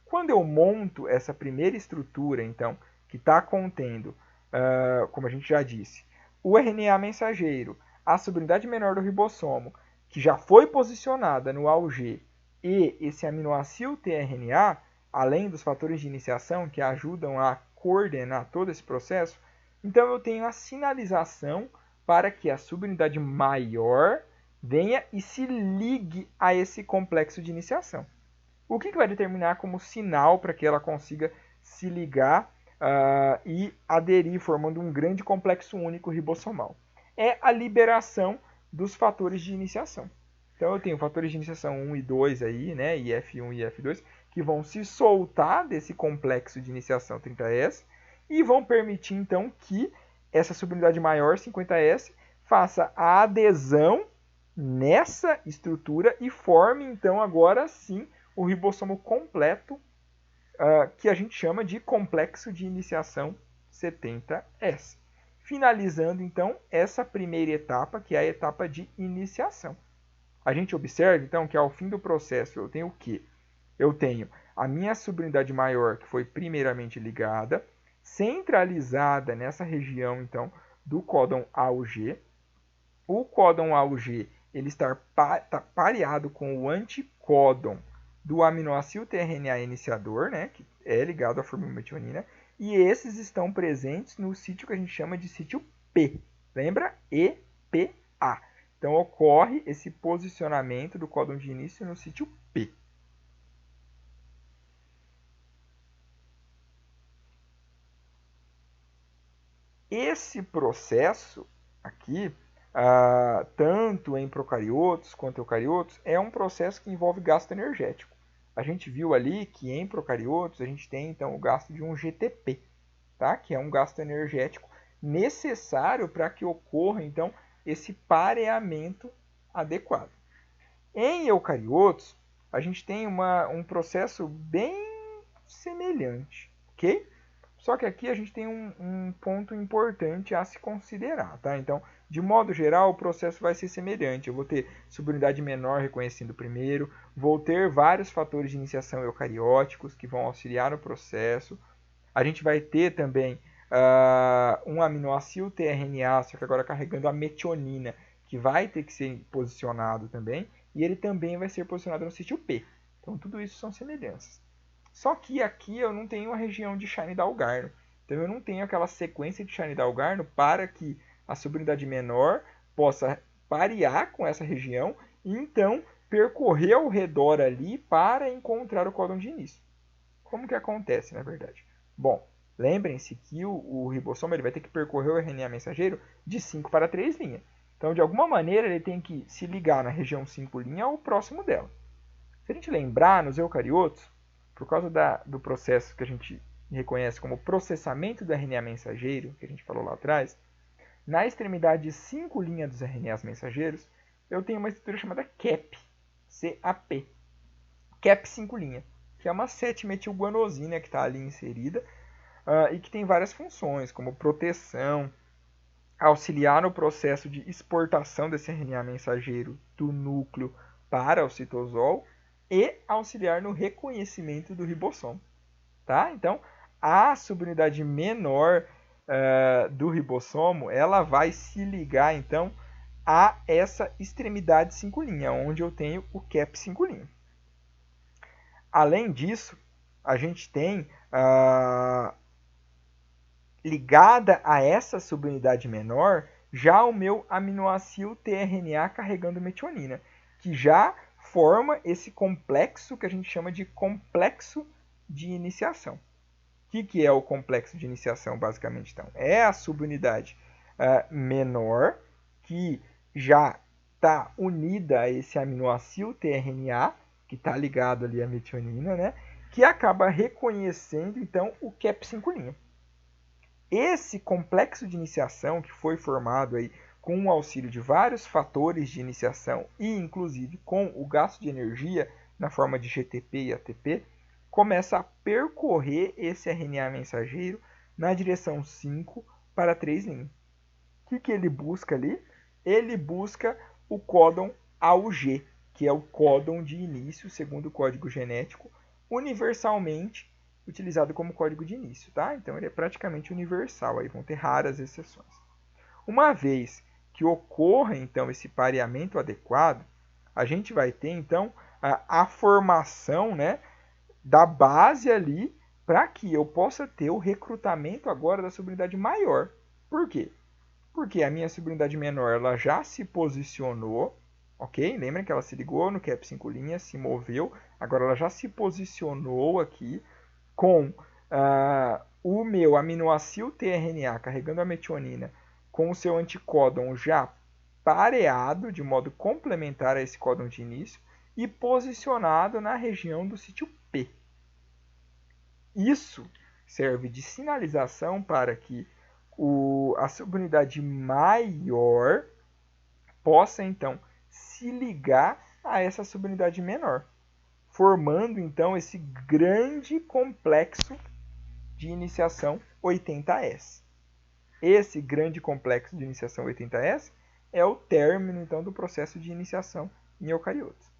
Quando eu monto essa primeira estrutura, então, que está contendo, como a gente já disse, o RNA mensageiro, a subunidade menor do ribossomo, que já foi posicionada no AUG, e esse aminoácido tRNA, além dos fatores de iniciação que ajudam a coordenar todo esse processo, então eu tenho a sinalização para que a subunidade maior venha e se ligue a esse complexo de iniciação. O que vai determinar como sinal para que ela consiga se ligar e aderir, formando um grande complexo único ribossomal? É a liberação dos fatores de iniciação. Então eu tenho fatores de iniciação 1 e 2 aí, né, IF1 e IF2, que vão se soltar desse complexo de iniciação 30S e vão permitir então que essa subunidade maior 50S faça a adesão nessa estrutura e forme então agora sim o ribossomo completo, que a gente chama de complexo de iniciação 70S. Finalizando então essa primeira etapa, que é a etapa de iniciação. A gente observa então que ao fim do processo eu tenho o quê? Eu tenho a minha subunidade maior, que foi primeiramente ligada, centralizada nessa região então do códon AUG. O códon AUG ele está pareado com o anticódon do aminoácido tRNA iniciador, né, que é ligado à formilmetionina, e esses estão presentes no sítio que a gente chama de sítio P. Lembra? EPA. Então ocorre esse posicionamento do códon de início no sítio P. Esse processo aqui, tanto em procariotos quanto eucariotos, é um processo que envolve gasto energético. A gente viu ali que em procariotos a gente tem então o gasto de um GTP, tá? Que é um gasto energético necessário para que ocorra, então, esse pareamento adequado. Em eucariotos, a gente tem um processo bem semelhante, ok? Só que aqui a gente tem um ponto importante a se considerar, tá? Então, de modo geral, o processo vai ser semelhante. Eu vou ter subunidade menor reconhecendo o primeiro, vou ter vários fatores de iniciação eucarióticos que vão auxiliar no processo. A gente vai ter também um aminoácido tRNA, só que agora carregando a metionina, que vai ter que ser posicionado também, e ele também vai ser posicionado no sítio P. Então, tudo isso são semelhanças. Só que aqui eu não tenho a região de Shine-Dalgarno. Então eu não tenho aquela sequência de Shine-Dalgarno para que a subunidade menor possa parear com essa região e então percorrer ao redor ali para encontrar o códon de início. Como que acontece, na verdade? Bom, lembrem-se que o ribossomo ele vai ter que percorrer o RNA mensageiro de 5 para 3 linhas. Então, de alguma maneira, ele tem que se ligar na região 5' ou próximo dela. Se a gente lembrar, nos eucariotos, por causa do processo que a gente reconhece como processamento do RNA mensageiro, que a gente falou lá atrás, na extremidade 5' dos RNAs mensageiros, eu tenho uma estrutura chamada CAP, CAP, CAP 5', que é uma 7-metilguanosina que está ali inserida e que tem várias funções, como proteção, auxiliar no processo de exportação desse RNA mensageiro do núcleo para o citosol e auxiliar no reconhecimento do ribossomo. Tá? Então, a subunidade menor do ribossomo ela vai se ligar então a essa extremidade 5', onde eu tenho o CAP 5'. Além disso, a gente tem ligada a essa subunidade menor já o meu aminoácido tRNA carregando metionina, que já forma esse complexo que a gente chama de complexo de iniciação. O que é o complexo de iniciação, basicamente? Então, é a subunidade menor que já está unida a esse aminoácido tRNA, que está ligado ali à metionina, né? Que acaba reconhecendo, então, o CAP 5'. Esse complexo de iniciação, que foi formado aí com o auxílio de vários fatores de iniciação e, inclusive, com o gasto de energia na forma de GTP e ATP, começa a percorrer esse RNA mensageiro na direção 5 para 3'. O que ele busca ali? Ele busca o códon AUG, que é o códon de início, segundo o código genético, universalmente utilizado como código de início, tá? Então ele é praticamente universal, aí vão ter raras exceções. Uma vez que ocorra então esse pareamento adequado, a gente vai ter então a formação, né, da base ali para que eu possa ter o recrutamento agora da subunidade maior. Por quê? Porque a minha subunidade menor ela já se posicionou, ok? Lembra que ela se ligou no CAP 5', se moveu, agora ela já se posicionou aqui com o meu aminoácido tRNA carregando a metionina com o seu anticódon já pareado de modo complementar a esse códon de início e posicionado na região do sítio P. Isso serve de sinalização para que a subunidade maior possa então se ligar a essa subunidade menor, formando então esse grande complexo de iniciação 80S. Esse grande complexo de iniciação 80S é o término então do processo de iniciação em eucariotos.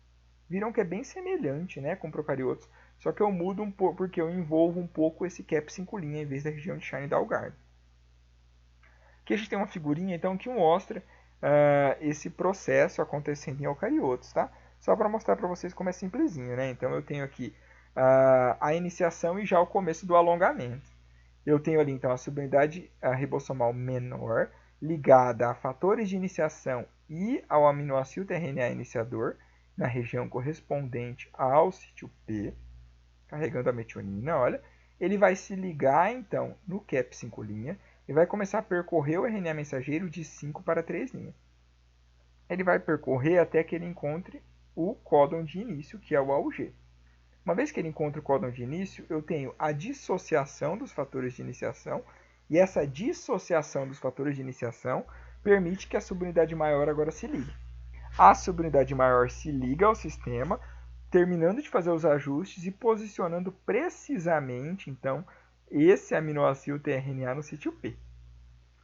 Viram que é bem semelhante, né, com procariotos, só que eu mudo um pouco porque eu envolvo um pouco esse CAP 5' em vez da região de Shine-Dalgarno. Aqui a gente tem uma figurinha então que mostra esse processo acontecendo em eucariotos, tá? Só para mostrar para vocês como é simplesinho, né? Então eu tenho aqui a iniciação e já o começo do alongamento. Eu tenho ali então a subunidade ribossomal menor ligada a fatores de iniciação e ao aminoácido tRNA iniciador na região correspondente ao sítio P, carregando a metionina, olha. Ele vai se ligar então no CAP 5' e vai começar a percorrer o RNA mensageiro de 5 para 3'. Ele vai percorrer até que ele encontre o códon de início, que é o AUG. Uma vez que ele encontra o códon de início, eu tenho a dissociação dos fatores de iniciação E essa dissociação dos fatores de iniciação permite que a subunidade maior agora se ligue. A subunidade maior se liga ao sistema, terminando de fazer os ajustes e posicionando precisamente, então, esse aminoácido tRNA no sítio P.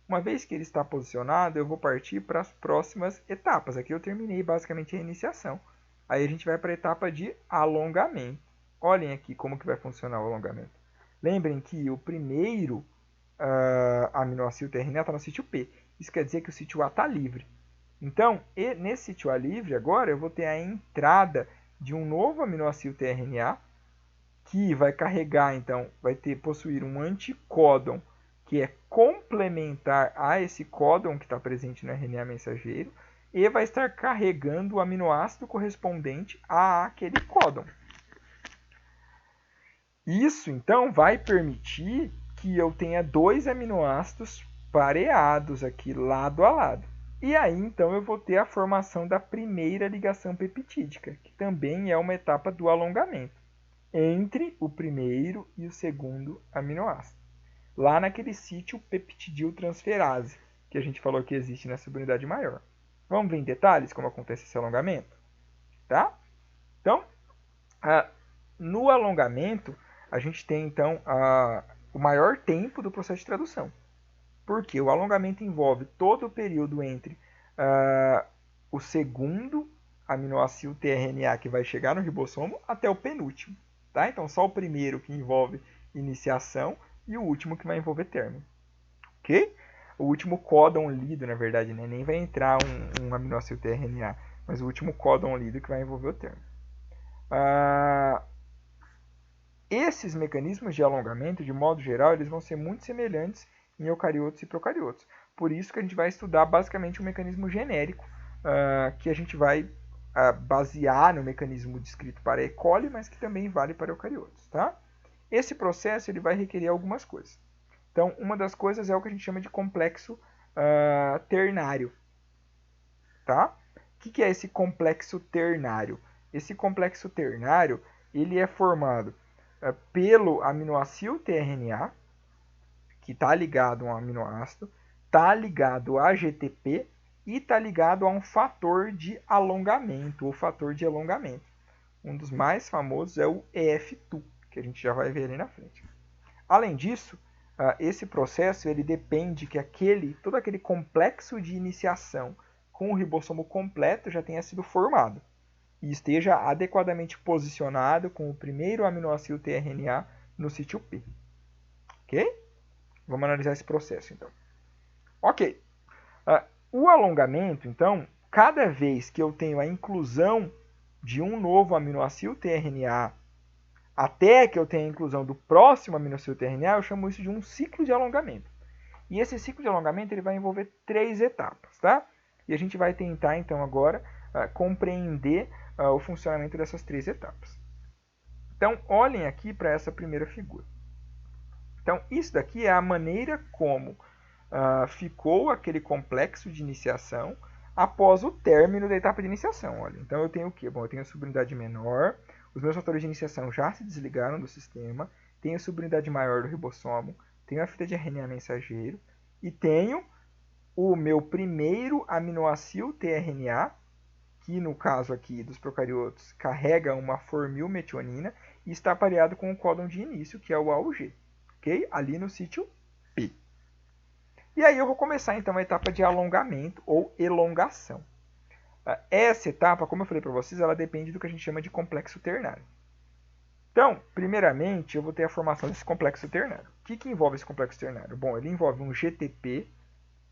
Uma vez que ele está posicionado, eu vou partir para as próximas etapas. Aqui eu terminei basicamente a iniciação. Aí a gente vai para a etapa de alongamento. Olhem aqui como que vai funcionar o alongamento. Lembrem que o primeiro aminoácido tRNA está no sítio P. Isso quer dizer que o sítio A está livre. Então, nesse sítio A livre, agora eu vou ter a entrada de um novo aminoácido tRNA que vai carregar, então, vai possuir um anticódon que é complementar a esse códon que está presente no RNA mensageiro e vai estar carregando o aminoácido correspondente àquele códon. Isso, então, vai permitir que eu tenha dois aminoácidos pareados aqui, lado a lado. E aí, então, eu vou ter a formação da primeira ligação peptídica, que também é uma etapa do alongamento, entre o primeiro e o segundo aminoácido. Lá naquele sítio peptidiltransferase, que a gente falou que existe nessa subunidade maior. Vamos ver em detalhes como acontece esse alongamento? Tá? Então, no alongamento, a gente tem, então, o maior tempo do processo de tradução. Porque o alongamento envolve todo o período entre o segundo aminoácido tRNA que vai chegar no ribossomo até o penúltimo. Tá? Então, só o primeiro que envolve iniciação e o último que vai envolver término. Ok? O último códon lido, na verdade, né? Nem vai entrar um aminoácido tRNA, mas o último códon lido que vai envolver o término. Esses mecanismos de alongamento, de modo geral, eles vão ser muito semelhantes em eucariotos e procariotos. Por isso que a gente vai estudar basicamente um mecanismo genérico, que a gente vai basear no mecanismo descrito para E. coli, mas que também vale para eucariotos. Tá? Esse processo ele vai requerer algumas coisas. Então, uma das coisas é o que a gente chama de complexo ternário. Tá? O que é esse complexo ternário? Esse complexo ternário ele é formado pelo aminoácido tRNA, que está ligado a um aminoácido, está ligado a GTP e está ligado a um fator de alongamento, ou fator de elongamento. Um dos mais famosos é o EF2, que a gente já vai ver ali na frente. Além disso, esse processo ele depende que todo aquele complexo de iniciação com o ribossomo completo já tenha sido formado e esteja adequadamente posicionado com o primeiro aminoácido tRNA no sítio P. Ok? Vamos analisar esse processo, então. Ok. O alongamento, então, cada vez que eu tenho a inclusão de um novo aminoácido tRNA até que eu tenha a inclusão do próximo aminoácido tRNA, eu chamo isso de um ciclo de alongamento. E esse ciclo de alongamento ele vai envolver 3 etapas, tá? E a gente vai tentar, então, agora compreender o funcionamento dessas 3 etapas. Então, olhem aqui para essa primeira figura. Então, isso daqui é a maneira como ficou aquele complexo de iniciação após o término da etapa de iniciação. Olha, então, eu tenho o quê? Bom, eu tenho a subunidade menor, os meus fatores de iniciação já se desligaram do sistema, tenho a subunidade maior do ribossomo, tenho a fita de RNA mensageiro e tenho o meu primeiro aminoácido tRNA, que no caso aqui dos procariotos carrega uma formilmetionina e está pareado com o códon de início, que é o AUG, ok? Ali no sítio P. E aí eu vou começar então a etapa de alongamento ou elongação. Essa etapa, como eu falei para vocês, ela depende do que a gente chama de complexo ternário. Então, primeiramente, eu vou ter a formação desse complexo ternário. O que envolve esse complexo ternário? Bom, ele envolve um GTP,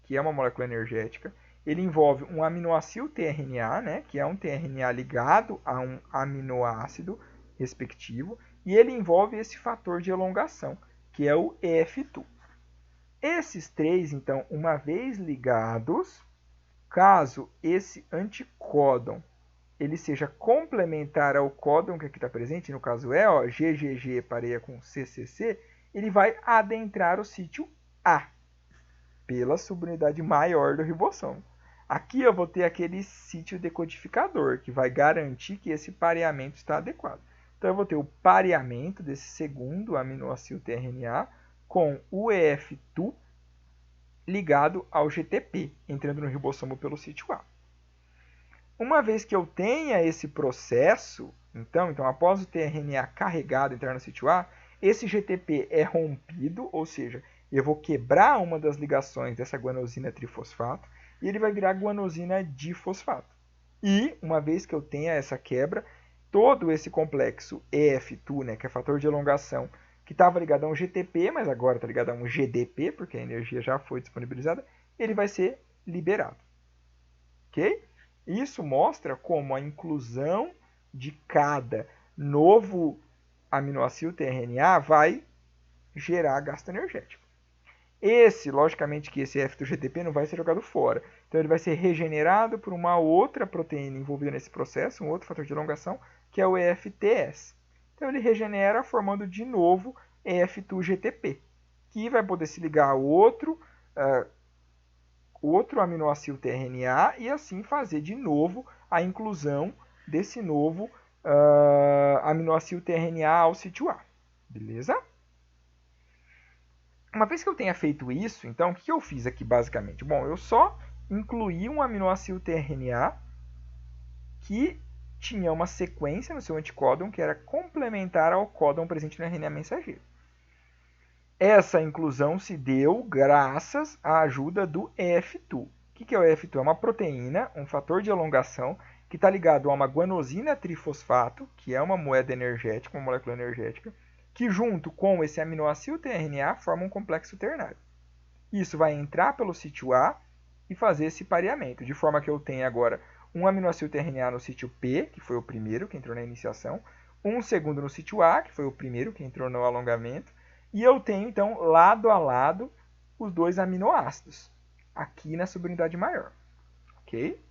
que é uma molécula energética. Ele envolve um aminoácido tRNA, né, que é um tRNA ligado a um aminoácido respectivo. E ele envolve esse fator de elongação, que é o EF2. Esses 3, então, uma vez ligados, caso esse anticódon ele seja complementar ao códon que aqui está presente, no caso é GGG pareia com CCC, ele vai adentrar o sítio A, pela subunidade maior do ribossomo. Aqui eu vou ter aquele sítio decodificador, que vai garantir que esse pareamento está adequado. Então eu vou ter o pareamento desse segundo aminoácido tRNA com o EF2 ligado ao GTP, entrando no ribossomo pelo sítio A. Uma vez que eu tenha esse processo, então após o tRNA carregado entrar no sítio A, esse GTP é rompido, ou seja, eu vou quebrar uma das ligações dessa guanosina trifosfato e ele vai virar guanosina difosfato. E, uma vez que eu tenha essa quebra, todo esse complexo EF2, né, que é fator de elongação, que estava ligado a um GTP, mas agora está ligado a um GDP, porque a energia já foi disponibilizada, ele vai ser liberado. Ok? Isso mostra como a inclusão de cada novo aminoácido tRNA vai gerar gasto energético. Logicamente que esse F do GTP não vai ser jogado fora. Então ele vai ser regenerado por uma outra proteína envolvida nesse processo, um outro fator de elongação, que é o EFTS. Então ele regenera formando de novo EF2-GTP, que vai poder se ligar a outro aminoácido tRNA e assim fazer de novo a inclusão desse novo aminoácido tRNA ao sítio A. Beleza? Uma vez que eu tenha feito isso, então, o que eu fiz aqui basicamente? Bom, eu só incluí um aminoácido tRNA que tinha uma sequência no seu anticódon que era complementar ao códon presente no RNA mensageiro. Essa inclusão se deu graças à ajuda do EF2. O que é o EF2? É uma proteína, um fator de elongação, que está ligado a uma guanosina trifosfato, que é uma moeda energética, uma molécula energética, que junto com esse aminoácido tRNA forma um complexo ternário. Isso vai entrar pelo sítio A e fazer esse pareamento, de forma que eu tenho agora um aminoácido tRNA no sítio P, que foi o primeiro que entrou na iniciação, um segundo no sítio A, que foi o primeiro que entrou no alongamento, e eu tenho, então, lado a lado, os dois aminoácidos, aqui na subunidade maior. Ok?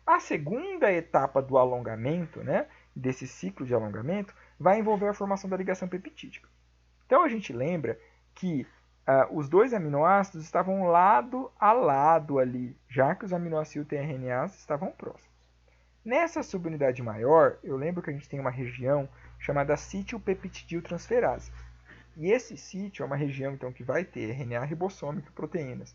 A segunda etapa do alongamento, né, desse ciclo de alongamento, vai envolver a formação da ligação peptídica. Então a gente lembra que os dois aminoácidos estavam lado a lado ali, já que os aminoácidos tRNAs estavam próximos. Nessa subunidade maior, eu lembro que a gente tem uma região chamada sítio peptidiltransferase. E esse sítio é uma região então, que vai ter RNA ribossômico e proteínas,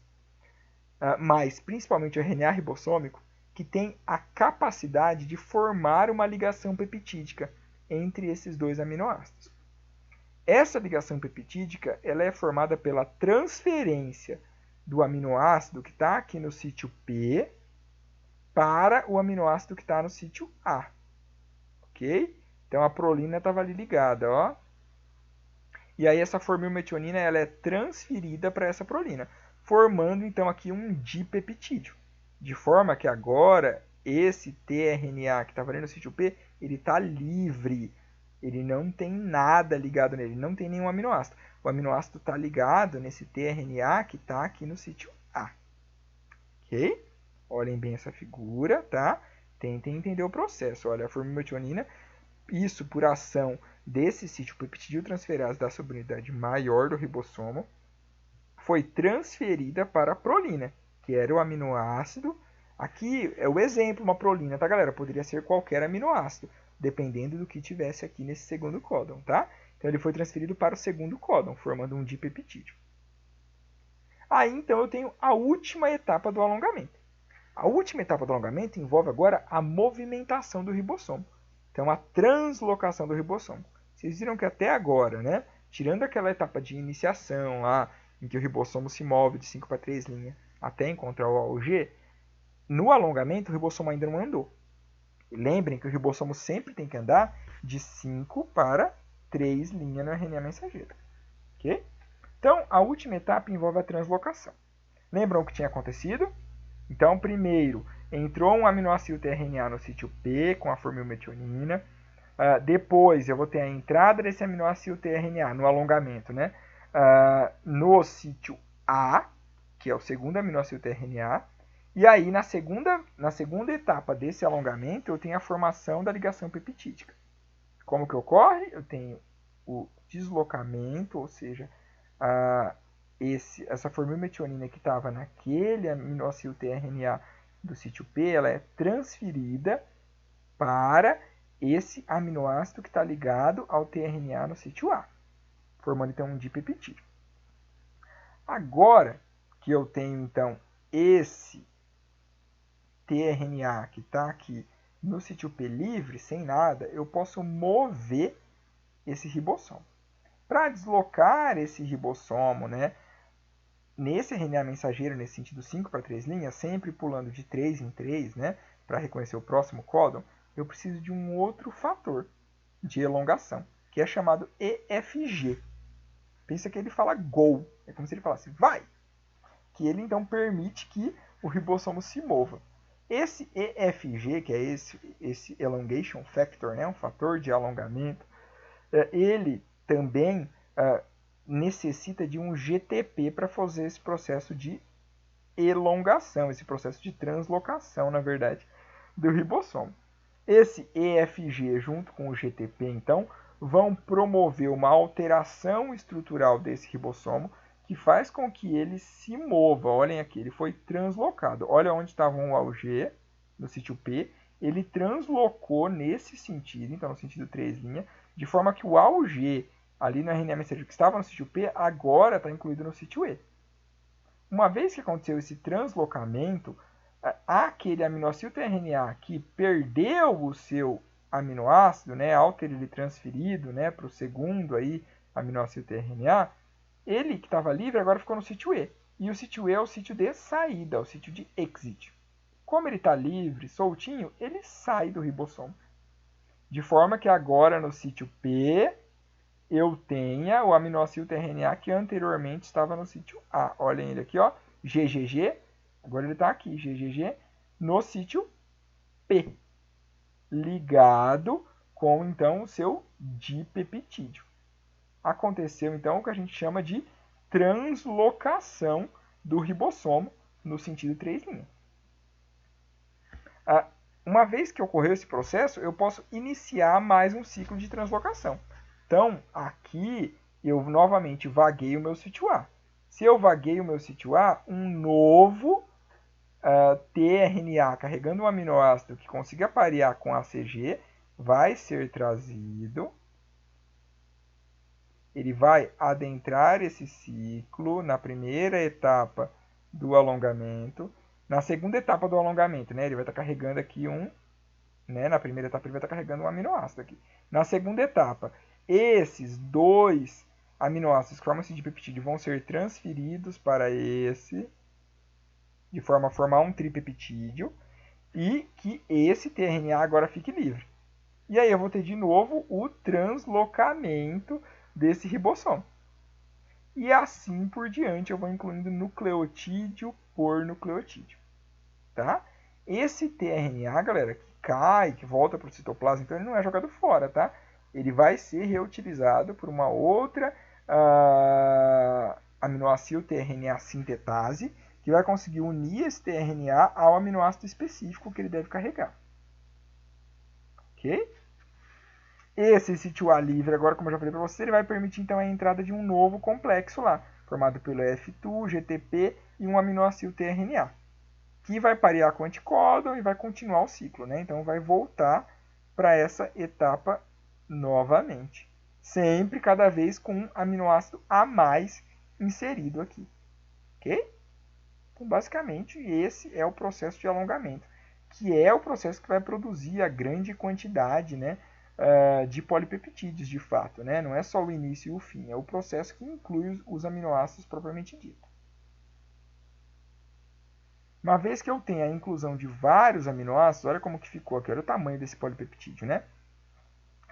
mas principalmente o RNA ribossômico, que tem a capacidade de formar uma ligação peptídica entre esses dois aminoácidos. Essa ligação peptídica ela é formada pela transferência do aminoácido que está aqui no sítio P para o aminoácido que está no sítio A. Ok? Então a prolina estava ali ligada, ó. E aí essa formilmetionina ela é transferida para essa prolina, formando então aqui um dipeptídeo. De forma que agora esse tRNA que estava ali no sítio P, ele está livre. Ele não tem nada ligado nele, não tem nenhum aminoácido. O aminoácido está ligado nesse tRNA que está aqui no sítio A. Ok? Olhem bem essa figura, tá? Tentem entender o processo. Olha, a formilmetionina, isso por ação desse sítio peptidiltransferase da subunidade maior do ribossomo, foi transferida para a prolina, que era o aminoácido. Aqui é o exemplo, uma prolina, tá, galera? Poderia ser qualquer aminoácido, dependendo do que tivesse aqui nesse segundo códon, tá? Então ele foi transferido para o segundo códon, formando um dipeptídeo. Aí então eu tenho a última etapa do alongamento. A última etapa do alongamento envolve agora a movimentação do ribossomo. Então a translocação do ribossomo. Vocês viram que até agora, né, tirando aquela etapa de iniciação lá, em que o ribossomo se move de 5 para 3 linhas até encontrar o AUG, no alongamento o ribossomo ainda não andou. E lembrem que o ribossomo sempre tem que andar de 5 para 3 linhas no RNA mensageiro. Okay? Então, a última etapa envolve a translocação. Lembram o que tinha acontecido? Então, primeiro, entrou um aminoácido tRNA no sítio P com a formilmetionina. Depois, eu vou ter a entrada desse aminoácido tRNA no alongamento, né? No sítio A, que é o segundo aminoácido tRNA. E aí, na segunda etapa desse alongamento, eu tenho a formação da ligação peptídica. Como que ocorre? Eu tenho o deslocamento, ou seja, essa formilmetionina que estava naquele aminoácido tRNA do sítio P, ela é transferida para esse aminoácido que está ligado ao tRNA no sítio A. formando então um dipeptídeo. Agora que eu tenho então esse tRNA que está aqui no sítio P livre, sem nada, eu posso mover esse ribossomo. Para deslocar esse ribossomo, né, nesse RNA mensageiro, nesse sentido 5 para 3 linhas, sempre pulando de 3 em 3, né, para reconhecer o próximo códon, eu preciso de um outro fator de elongação, que é chamado EFG. Pensa que ele fala go, é como se ele falasse vai, que ele então permite que o ribossomo se mova. Esse EFG, que é esse elongation factor, né, um fator de alongamento, ele também necessita de um GTP para fazer esse processo de elongação, esse processo de translocação, na verdade, do ribossomo. Esse EFG junto com o GTP, então, vão promover uma alteração estrutural desse ribossomo que faz com que ele se mova. Olhem aqui, ele foi translocado. Olha onde estava um AUG, no sítio P, ele translocou nesse sentido, então no sentido 3', de forma que o AUG ali no RNA mensageiro que estava no sítio P, agora está incluído no sítio E. Uma vez que aconteceu esse translocamento, aquele aminoácido tRNA que perdeu o seu aminoácido, né, ao ter ele transferido, né, para o segundo aí, aminoácido tRNA, ele que estava livre agora ficou no sítio E. E o sítio E é o sítio de saída, o sítio de exit. Como ele está livre, soltinho, ele sai do ribossomo. De forma que agora no sítio P eu tenha o aminoácido tRNA que anteriormente estava no sítio A. Olhem ele aqui, ó, GGG, agora ele está aqui, GGG, no sítio P, ligado com então o seu dipeptídeo. Aconteceu então o que a gente chama de translocação do ribossomo no sentido 3'. Uma vez que ocorreu esse processo, eu posso iniciar mais um ciclo de translocação. Então, aqui eu novamente vaguei o meu sítio A. Se eu vaguei o meu sítio A, um novo tRNA carregando um aminoácido que consiga parear com ACG vai ser trazido. Ele vai adentrar esse ciclo na primeira etapa do alongamento. Na segunda etapa do alongamento, né, ele vai estar carregando aqui na primeira etapa ele vai estar carregando um aminoácido aqui. Na segunda etapa, esses dois aminoácidos que formam esse dipeptídeo vão ser transferidos para esse, de forma a formar um tripeptídeo, e que esse tRNA agora fique livre. E aí eu vou ter de novo o translocamento desse ribossomo. E assim por diante eu vou incluindo nucleotídeo por nucleotídeo. Tá? Esse tRNA, galera, que cai, que volta para o citoplasma, então ele não é jogado fora, tá? Ele vai ser reutilizado por uma outra aminoácido tRNA sintetase, que vai conseguir unir esse tRNA ao aminoácido específico que ele deve carregar. Ok? Esse sítio A livre, agora como eu já falei para você, ele vai permitir então a entrada de um novo complexo lá, formado pelo F2, GTP e um aminoácido tRNA, que vai parear com o anticódon e vai continuar o ciclo, né? Então vai voltar para essa etapa novamente, sempre cada vez com um aminoácido a mais inserido aqui, ok? Então basicamente esse é o processo de alongamento, que é o processo que vai produzir a grande quantidade, né, de polipeptídeos de fato, né? Não é só o início e o fim, é o processo que inclui os aminoácidos propriamente dito. Uma vez que eu tenho a inclusão de vários aminoácidos, olha como que ficou aqui, olha o tamanho desse polipeptídeo, né?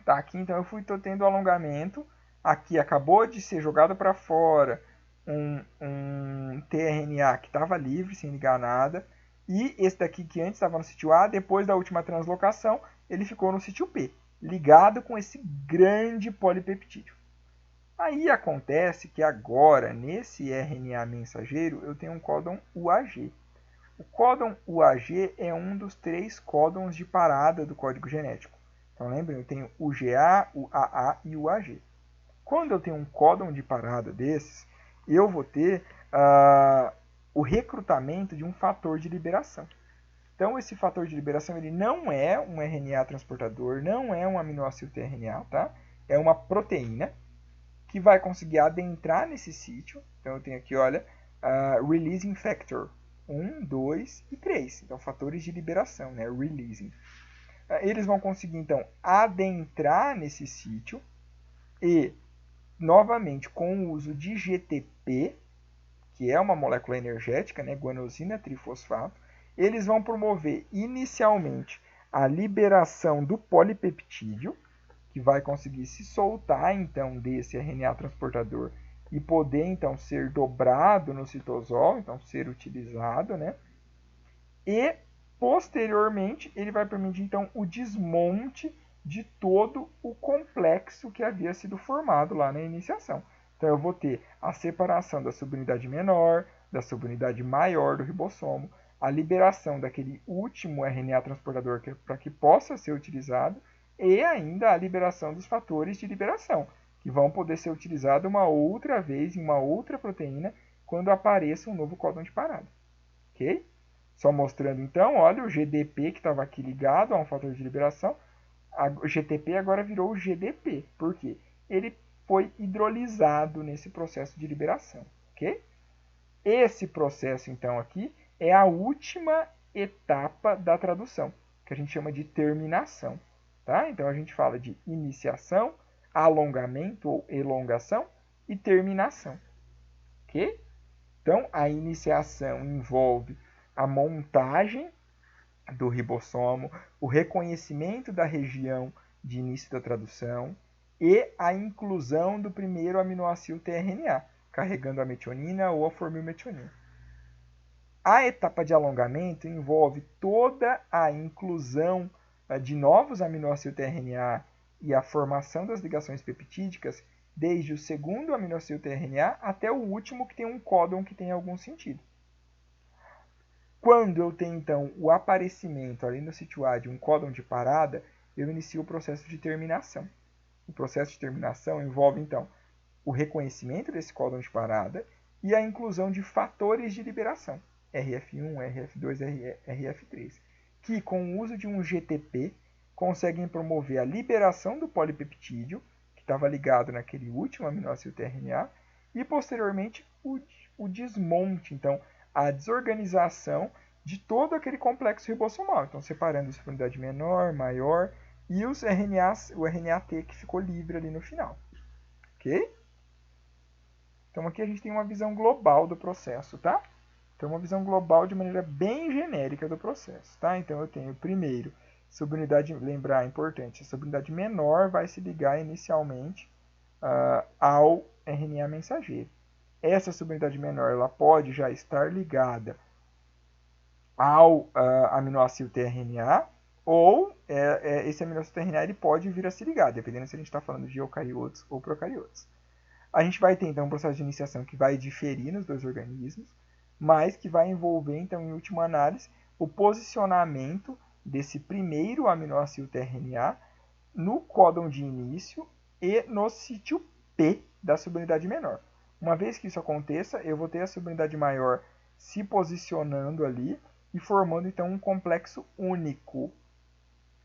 Tá, aqui então eu fui tendo alongamento, aqui acabou de ser jogado para fora um tRNA que estava livre, sem ligar nada, e esse daqui que antes estava no sítio A, depois da última translocação, ele ficou no sítio P, ligado com esse grande polipeptídeo. Aí acontece que agora, nesse RNA mensageiro, eu tenho um códon UAG. O códon UAG é um dos 3 códons de parada do código genético. Então lembrem, eu tenho o GA, o AA e o AG. Quando eu tenho um códon de parada desses, eu vou ter o recrutamento de um fator de liberação. Então esse fator de liberação ele não é um RNA transportador, não é um aminoácido tRNA, tá? É uma proteína. que vai conseguir adentrar nesse sítio. Então eu tenho aqui, olha, releasing factor 1, 2 e 3. Então fatores de liberação, né? Releasing. Eles vão conseguir então adentrar nesse sítio e, novamente, com o uso de GTP, que é uma molécula energética, né? Guanosina trifosfato, eles vão promover inicialmente a liberação do polipeptídeo, que vai conseguir se soltar então desse RNA transportador e poder então ser dobrado no citosol, então ser utilizado, né? E posteriormente ele vai permitir então o desmonte de todo o complexo que havia sido formado lá na iniciação. Então eu vou ter a separação da subunidade menor, da subunidade maior do ribossomo, a liberação daquele último RNA transportador para que possa ser utilizado e ainda a liberação dos fatores de liberação, que vão poder ser utilizados uma outra vez em uma outra proteína quando apareça um novo códon de parada. Ok? Só mostrando então, olha, o GDP que estava aqui ligado a um fator de liberação, o GTP agora virou o GDP. Por quê? Ele foi hidrolisado nesse processo de liberação. Ok? Esse processo, então, aqui é a última etapa da tradução, que a gente chama de terminação. Tá? Então, a gente fala de iniciação, alongamento ou elongação e terminação. Ok? Então, a iniciação envolve a montagem do ribossomo, o reconhecimento da região de início da tradução e a inclusão do primeiro aminoácido tRNA, carregando a metionina ou a formilmetionina. A etapa de alongamento envolve toda a inclusão de novos aminoácidos tRNA e a formação das ligações peptídicas desde o segundo aminoácido tRNA até o último que tem um códon que tem algum sentido. Quando eu tenho, então, o aparecimento ali no sítio A de um códon de parada, eu inicio o processo de terminação. O processo de terminação envolve, então, o reconhecimento desse códon de parada e a inclusão de fatores de liberação, RF1, RF2, RF3, que, com o uso de um GTP, conseguem promover a liberação do polipeptídeo, que estava ligado naquele último aminoácido tRNA, e, posteriormente, o desmonte, então, a desorganização de todo aquele complexo ribossomal. Então, separando a unidade menor, maior e os RNAs, o RNA-T que ficou livre ali no final. Ok? Então, aqui a gente tem uma visão global do processo, tá? Então, uma visão global de maneira bem genérica do processo, tá? Então, eu tenho primeiro subunidade, lembrar, é importante, a subunidade menor vai se ligar inicialmente ao RNA mensageiro. Essa subunidade menor ela pode já estar ligada ao aminoácido tRNA ou esse aminoácido tRNA ele pode vir a se ligar, dependendo se a gente está falando de eucariotos ou procariotos. A gente vai ter, então, um processo de iniciação que vai diferir nos dois organismos, mas que vai envolver, então, em última análise, o posicionamento desse primeiro aminoácido tRNA no códon de início e no sítio P da subunidade menor. Uma vez que isso aconteça, eu vou ter a subunidade maior se posicionando ali e formando, então, um complexo único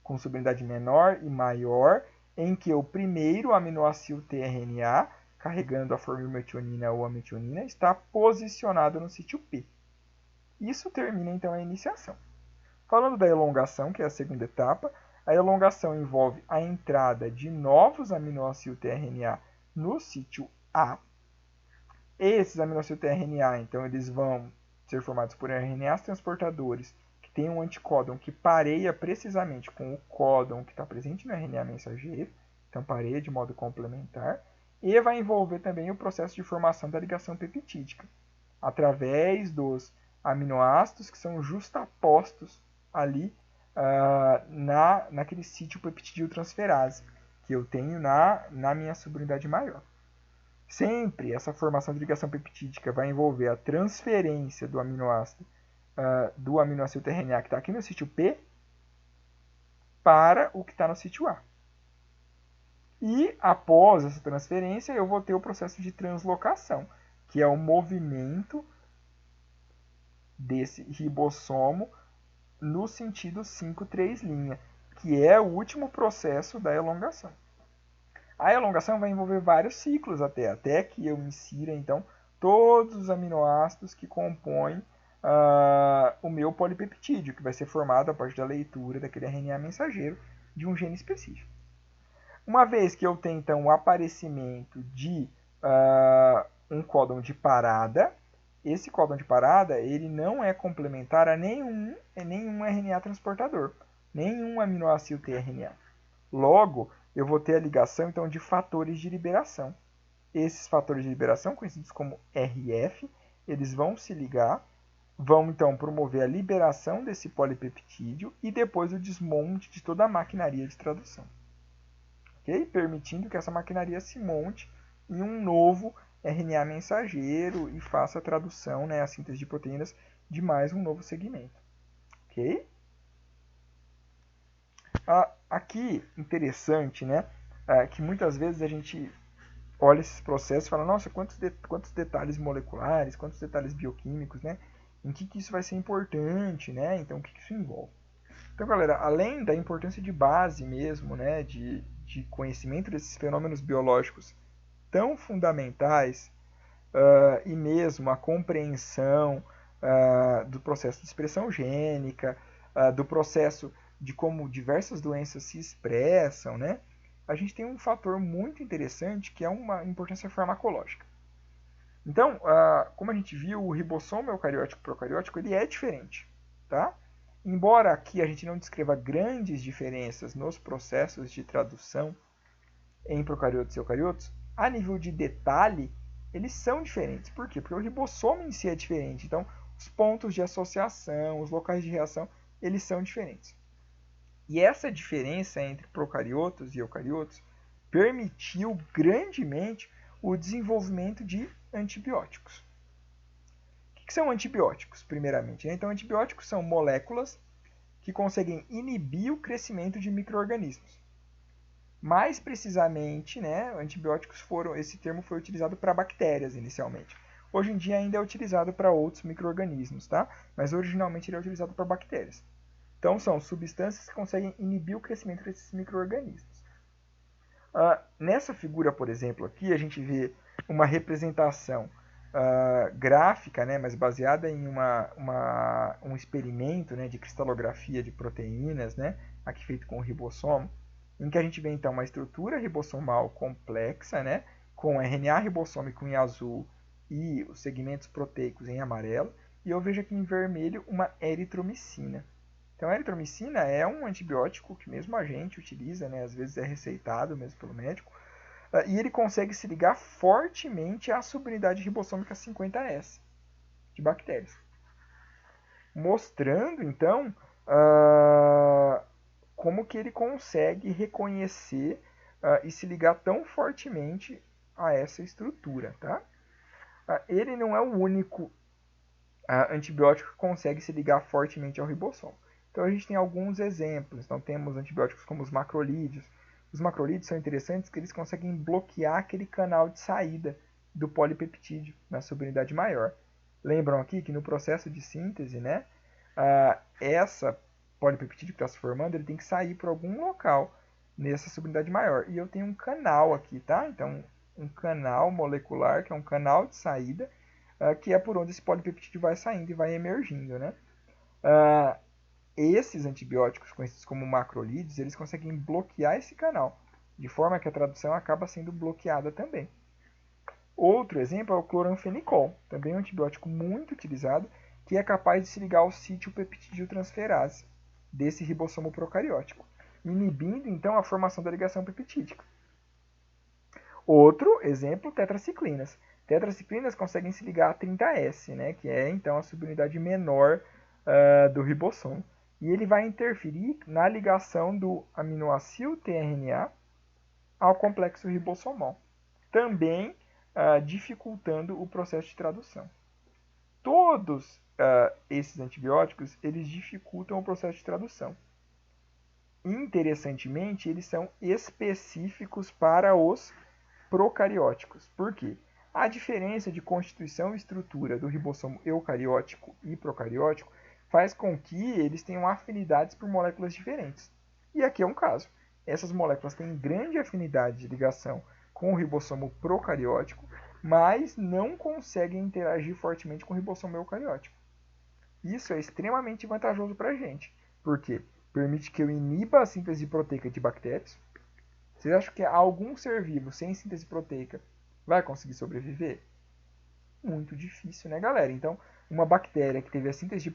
com subunidade menor e maior, em que o primeiro aminoácido tRNA, carregando a formilmetionina ou a metionina, está posicionado no sítio P. Isso termina, então, a iniciação. Falando da elongação, que é a segunda etapa, a elongação envolve a entrada de novos aminoácidos tRNA no sítio A. Esses aminoácidos tRNA, então, eles vão ser formados por RNAs transportadores que têm um anticódon que pareia precisamente com o códon que está presente no RNA mensageiro, então pareia de modo complementar, e vai envolver também o processo de formação da ligação peptídica, através dos aminoácidos que são justapostos ali naquele sítio peptidiltransferase que eu tenho na minha subunidade maior. Sempre essa formação de ligação peptídica vai envolver a transferência do aminoácido tRNA que está aqui no sítio P para o que está no sítio A. E após essa transferência, eu vou ter o processo de translocação, que é o movimento desse ribossomo no sentido 5,3', que é o último processo da elongação. A elongação vai envolver vários ciclos até que eu insira, então, todos os aminoácidos que compõem o meu polipeptídeo, que vai ser formado a partir da leitura daquele RNA mensageiro de um gene específico. Uma vez que eu tenho, então, o aparecimento de um códon de parada, esse códon de parada ele não é complementar a nenhum RNA transportador, nenhum aminoácido tRNA. Logo, eu vou ter a ligação então de fatores de liberação. Esses fatores de liberação, conhecidos como RF, eles vão se ligar, vão então promover a liberação desse polipeptídeo e depois o desmonte de toda a maquinaria de tradução. Okay? Permitindo que essa maquinaria se monte em um novo RNA mensageiro e faça a tradução, né, a síntese de proteínas de mais um novo segmento. Ok? Aqui, interessante, né, que muitas vezes a gente olha esses processos e fala, nossa, quantos detalhes moleculares, quantos detalhes bioquímicos, né, em que isso vai ser importante, né, então o que isso envolve. Então, galera, além da importância de base mesmo, né, de conhecimento desses fenômenos biológicos tão fundamentais, e mesmo a compreensão do processo de expressão gênica, do processo de como diversas doenças se expressam, né? A gente tem um fator muito interessante que é uma importância farmacológica. Então, como a gente viu, o ribossomo eucariótico e procariótico ele é diferente, tá? Embora aqui a gente não descreva grandes diferenças nos processos de tradução em procariotos e eucariotos, a nível de detalhe, eles são diferentes. Por quê? Porque o ribossomo em si é diferente. Então, os pontos de associação, os locais de reação, eles são diferentes. E essa diferença entre procariotos e eucariotos permitiu grandemente o desenvolvimento de antibióticos. O que são antibióticos, primeiramente? Então, antibióticos são moléculas que conseguem inibir o crescimento de micro-organismos. Mais precisamente, né, antibióticos esse termo foi utilizado para bactérias inicialmente. Hoje em dia ainda é utilizado para outros micro-organismos, tá? Mas originalmente ele é utilizado para bactérias. Então são substâncias que conseguem inibir o crescimento desses micro-organismos. Nessa figura, por exemplo, aqui a gente vê uma representação gráfica, né, mas baseada em um experimento, né, de cristalografia de proteínas, né, aqui feito com o ribossomo, em que a gente vê então uma estrutura ribossomal complexa, né, com RNA ribossômico em azul e os segmentos proteicos em amarelo, e eu vejo aqui em vermelho uma eritromicina. Então a eritromicina é um antibiótico que mesmo a gente utiliza, né, às vezes é receitado mesmo pelo médico, e ele consegue se ligar fortemente à subunidade ribossômica 50S de bactérias. Mostrando então como que ele consegue reconhecer e se ligar tão fortemente a essa estrutura, tá? Ele não é o único antibiótico que consegue se ligar fortemente ao ribossomo. Então a gente tem alguns exemplos. Então temos antibióticos como os macrolídeos. Os macrolídeos são interessantes porque eles conseguem bloquear aquele canal de saída do polipeptídeo na subunidade maior. Lembram aqui que no processo de síntese, né, essa polipeptídeo que está se formando, ele tem que sair por algum local nessa subunidade maior. E eu tenho um canal aqui, tá? Então, um canal molecular, que é um canal de saída, que é por onde esse polipeptídeo vai saindo e vai emergindo, né? Esses antibióticos, conhecidos como macrolídeos, eles conseguem bloquear esse canal, de forma que a tradução acaba sendo bloqueada também. Outro exemplo é o cloranfenicol, também um antibiótico muito utilizado, que é capaz de se ligar ao sítio peptidiotransferase desse ribossomo procariótico, inibindo então a formação da ligação peptídica. Outro exemplo, tetraciclinas. Tetraciclinas conseguem se ligar a 30S, né, que é então a subunidade menor do ribossomo. E ele vai interferir na ligação do aminoácido tRNA ao complexo ribossomal, também dificultando o processo de tradução. Todos esses antibióticos eles dificultam o processo de tradução. Interessantemente, eles são específicos para os procarióticos. Por quê? A diferença de constituição e estrutura do ribossomo eucariótico e procariótico faz com que eles tenham afinidades por moléculas diferentes. E aqui é um caso. Essas moléculas têm grande afinidade de ligação com o ribossomo procariótico, mas não conseguem interagir fortemente com o ribossomo eucariótico. Isso é extremamente vantajoso para a gente, porque permite que eu iniba a síntese proteica de bactérias. Vocês acham que algum ser vivo sem síntese proteica vai conseguir sobreviver? Muito difícil, né, galera? Então, uma bactéria que teve a síntese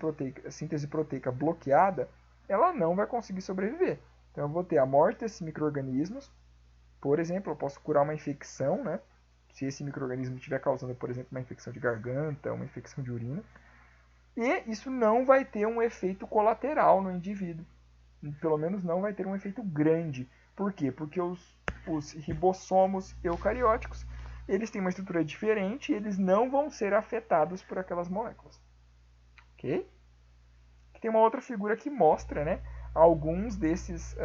proteica bloqueada, ela não vai conseguir sobreviver. Então, eu vou ter a morte desses micro-organismos. Por exemplo, eu posso curar uma infecção, né? Se esse micro-organismo estiver causando, por exemplo, uma infecção de garganta, uma infecção de urina. E isso não vai ter um efeito colateral no indivíduo. Pelo menos não vai ter um efeito grande. Por quê? Porque os ribossomos eucarióticos, eles têm uma estrutura diferente e eles não vão ser afetados por aquelas moléculas. Ok? Tem uma outra figura que mostra, né, alguns desses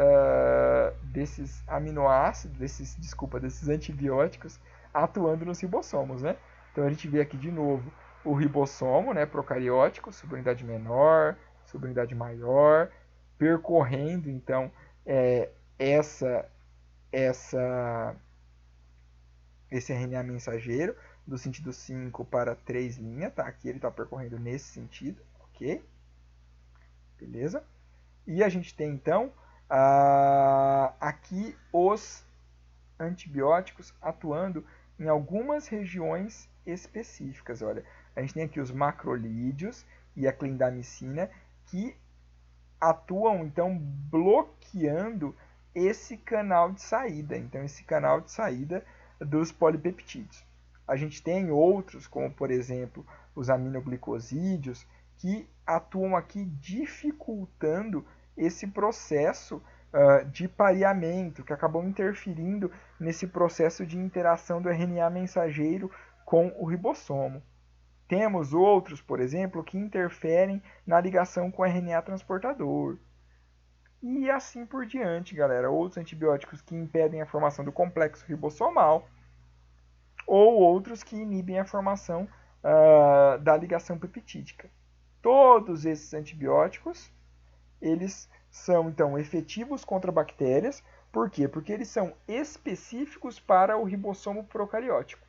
aminoácidos, desses antibióticos atuando nos ribossomos, né? Então a gente vê aqui de novo o ribossomo, né, procariótico, subunidade menor, subunidade maior, percorrendo então essa esse RNA mensageiro do sentido 5 para 3' tá? Aqui ele está percorrendo nesse sentido, ok? Beleza? E a gente tem então aqui os antibióticos atuando em algumas regiões específicas. Olha, a gente tem aqui os macrolídeos e a clindamicina que atuam então bloqueando esse canal de saída. Então, esse canal de saída dos polipeptídeos. A gente tem outros, como por exemplo os aminoglicosídeos, que atuam aqui dificultando esse processo de pareamento, que acabam interferindo nesse processo de interação do RNA mensageiro com o ribossomo. Temos outros, por exemplo, que interferem na ligação com o RNA transportador. E assim por diante, galera. Outros antibióticos que impedem a formação do complexo ribossomal ou outros que inibem a formação da ligação peptídica. Todos esses antibióticos, eles são então efetivos contra bactérias. Por quê? Porque eles são específicos para o ribossomo procariótico.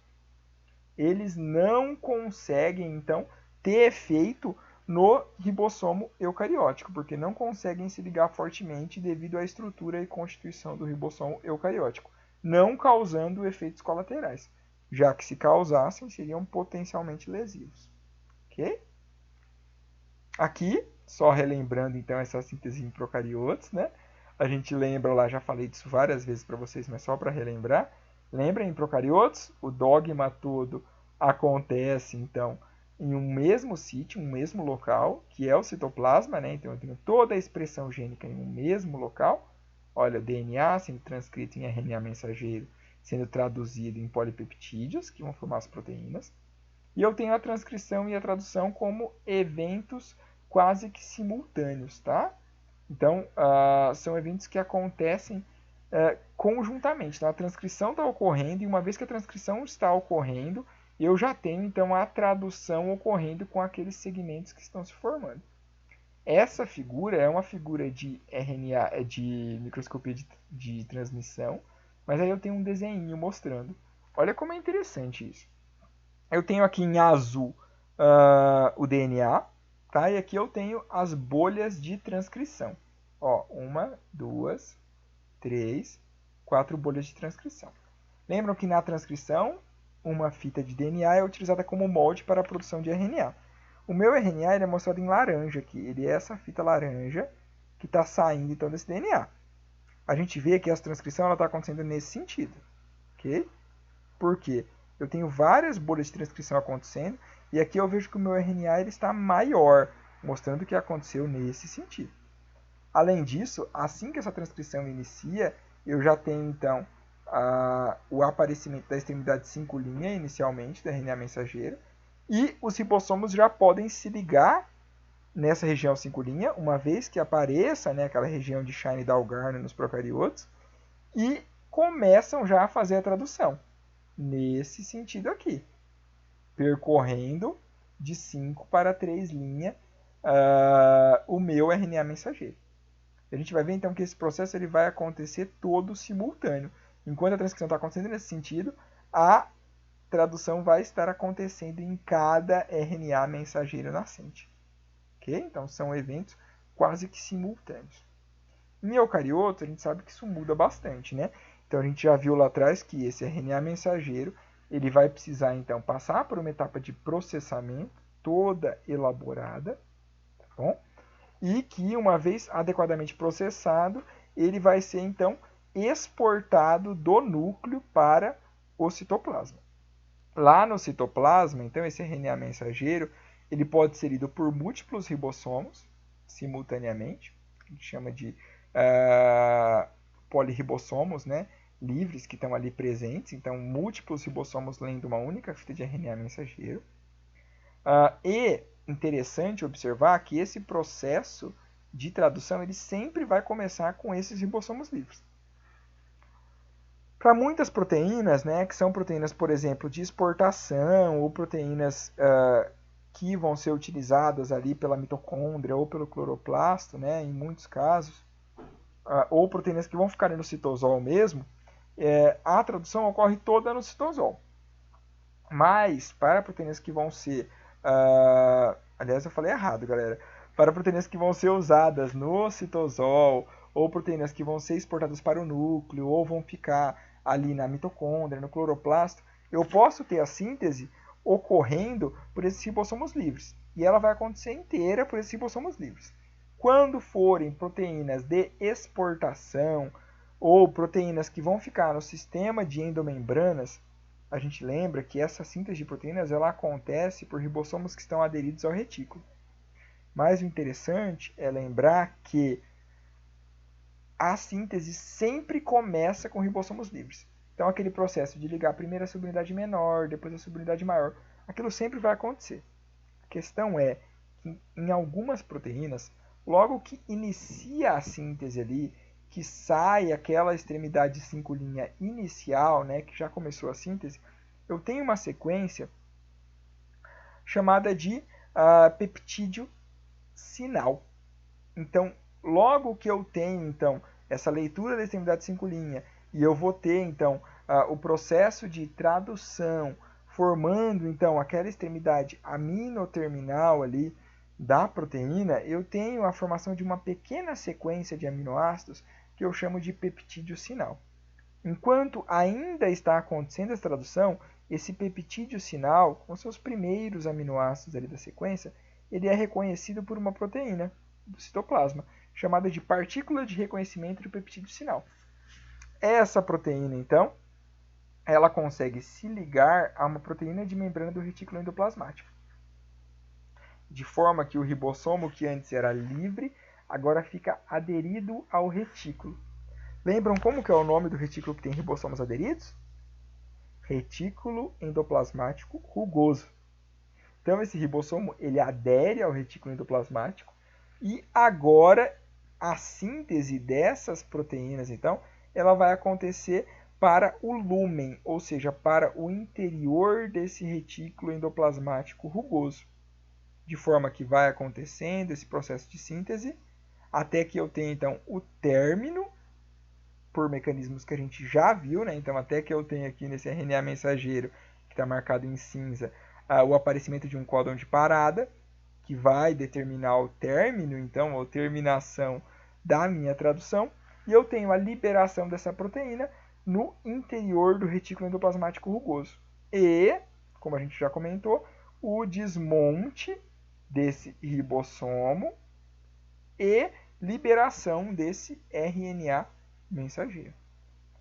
Eles não conseguem então ter efeito no ribossomo eucariótico, porque não conseguem se ligar fortemente devido à estrutura e constituição do ribossomo eucariótico, não causando efeitos colaterais, já que se causassem seriam potencialmente lesivos. Ok? Aqui, só relembrando então essa síntese em procariotos, né? A gente lembra lá, já falei disso várias vezes para vocês, mas só para relembrar. Lembra em procariotos? O dogma todo acontece então em um mesmo sítio, um mesmo local, que é o citoplasma, né? Então eu tenho toda a expressão gênica em um mesmo local. Olha, o DNA sendo transcrito em RNA mensageiro, sendo traduzido em polipeptídeos, que vão formar as proteínas. E eu tenho a transcrição e a tradução como eventos quase que simultâneos, tá? Então, são eventos que acontecem conjuntamente. Então, a transcrição está ocorrendo e uma vez que a transcrição está ocorrendo, eu já tenho então a tradução ocorrendo com aqueles segmentos que estão se formando. Essa figura é uma figura de RNA, de microscopia de transmissão, mas aí eu tenho um desenho mostrando. Olha como é interessante isso. Eu tenho aqui em azul o DNA, tá? E aqui eu tenho as bolhas de transcrição. Ó, 1, 2, 3, 4 bolhas de transcrição. Lembram que na transcrição, uma fita de DNA é utilizada como molde para a produção de RNA. O meu RNA ele é mostrado em laranja aqui. Ele é essa fita laranja que está saindo então desse DNA. A gente vê que essa transcrição está acontecendo nesse sentido. Ok? Por quê? Eu tenho várias bolhas de transcrição acontecendo e aqui eu vejo que o meu RNA ele está maior, mostrando que aconteceu nesse sentido. Além disso, assim que essa transcrição inicia, eu já tenho então o aparecimento da extremidade 5' inicialmente, do RNA mensageiro, e os ribossomos já podem se ligar nessa região 5', uma vez que apareça, né, aquela região de Shine-Dalgarno nos procariotos, e começam já a fazer a tradução nesse sentido aqui, percorrendo de 5 para 3' o meu RNA mensageiro. A gente vai ver então que esse processo ele vai acontecer todo simultâneo. Enquanto a transcrição está acontecendo nesse sentido, a tradução vai estar acontecendo em cada RNA mensageiro nascente. Ok? Então são eventos quase que simultâneos. Em eucariotos, a gente sabe que isso muda bastante, né? Então a gente já viu lá atrás que esse RNA mensageiro ele vai precisar então passar por uma etapa de processamento toda elaborada, tá bom? E que uma vez adequadamente processado, ele vai ser então exportado do núcleo para o citoplasma. Lá no citoplasma, então esse RNA mensageiro, ele pode ser lido por múltiplos ribossomos simultaneamente, a gente chama de polirribossomos, né, livres que estão ali presentes, então múltiplos ribossomos lendo uma única fita de RNA mensageiro. E interessante observar que esse processo de tradução ele sempre vai começar com esses ribossomos livres. Para muitas proteínas, né, que são proteínas, por exemplo, de exportação ou proteínas que vão ser utilizadas ali pela mitocôndria ou pelo cloroplasto, né, em muitos casos, ou proteínas que vão ficar no citosol mesmo, a tradução ocorre toda no citosol. Mas para proteínas que vão ser... aliás, eu falei errado, galera. Para proteínas que vão ser usadas no citosol, ou proteínas que vão ser exportadas para o núcleo, ou vão ficar ali na mitocôndria, no cloroplasto, eu posso ter a síntese ocorrendo por esses ribossomos livres. E ela vai acontecer inteira por esses ribossomos livres. Quando forem proteínas de exportação, ou proteínas que vão ficar no sistema de endomembranas, a gente lembra que essa síntese de proteínas ela acontece por ribossomos que estão aderidos ao retículo. Mas o interessante é lembrar que a síntese sempre começa com ribossomos livres. Então, aquele processo de ligar primeiro a subunidade menor, depois a subunidade maior, aquilo sempre vai acontecer. A questão é que em algumas proteínas, logo que inicia a síntese ali, que sai aquela extremidade 5' inicial, né, que já começou a síntese, eu tenho uma sequência chamada de peptídeo sinal. Então, logo que eu tenho então essa leitura da extremidade 5' e eu vou ter então o processo de tradução formando então aquela extremidade aminoterminal ali da proteína, eu tenho a formação de uma pequena sequência de aminoácidos que eu chamo de peptídeo sinal. Enquanto ainda está acontecendo essa tradução, esse peptídeo sinal, com seus primeiros aminoácidos ali da sequência, ele é reconhecido por uma proteína do citoplasma, chamada de partícula de reconhecimento do peptídeo sinal. Essa proteína, então, ela consegue se ligar a uma proteína de membrana do retículo endoplasmático, de forma que o ribossomo, que antes era livre, agora fica aderido ao retículo. Lembram como que é o nome do retículo que tem ribossomos aderidos? Retículo endoplasmático rugoso. Então, esse ribossomo ele adere ao retículo endoplasmático e agora a síntese dessas proteínas, então, ela vai acontecer para o lúmen, ou seja, para o interior desse retículo endoplasmático rugoso. De forma que vai acontecendo esse processo de síntese, até que eu tenha, então, o término, por mecanismos que a gente já viu, né? Então, até que eu tenha aqui nesse RNA mensageiro, que está marcado em cinza, o aparecimento de um códon de parada, que vai determinar o término, então, ou terminação da minha tradução, e eu tenho a liberação dessa proteína no interior do retículo endoplasmático rugoso. E, como a gente já comentou, o desmonte desse ribossomo e liberação desse RNA mensageiro.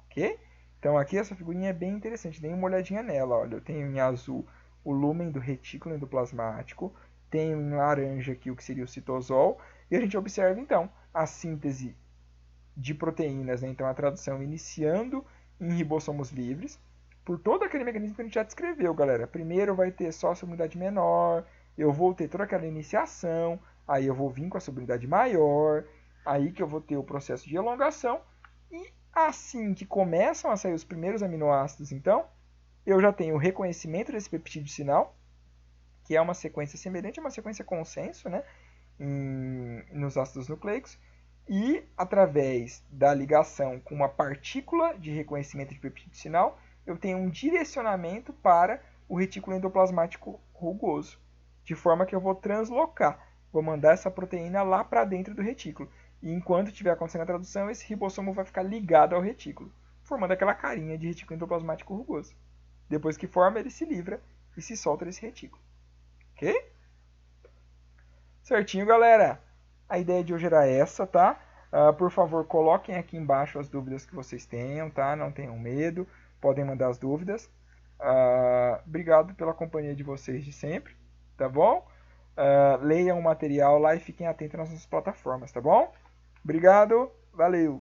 Ok? Então, aqui essa figurinha é bem interessante. Dê uma olhadinha nela. Olha, eu tenho em azul o lúmen do retículo endoplasmático, tenho em laranja aqui o que seria o citosol, e a gente observa, então, a síntese de proteínas, né? Então, a tradução iniciando em ribossomos livres, por todo aquele mecanismo que a gente já descreveu, galera. Primeiro vai ter só a subunidade menor, eu vou ter toda aquela iniciação, aí eu vou vir com a subunidade maior, aí que eu vou ter o processo de elongação, e assim que começam a sair os primeiros aminoácidos, então, eu já tenho o reconhecimento desse peptídeo sinal, que é uma sequência semelhante a uma sequência consenso, né, nos ácidos nucleicos, E, através da ligação com uma partícula de reconhecimento de peptídeo sinal, eu tenho um direcionamento para o retículo endoplasmático rugoso, de forma que eu vou translocar, vou mandar essa proteína lá para dentro do retículo. E enquanto estiver acontecendo a tradução, esse ribossomo vai ficar ligado ao retículo, formando aquela carinha de retículo endoplasmático rugoso. Depois que forma, ele se livra e se solta desse retículo. Ok? Certinho, galera? A ideia de hoje era essa, tá? Por favor, coloquem aqui embaixo as dúvidas que vocês tenham, tá? Não tenham medo, podem mandar as dúvidas. Obrigado pela companhia de vocês de sempre, tá bom? Leiam o material lá e fiquem atentos nas nossas plataformas, tá bom? Obrigado, valeu!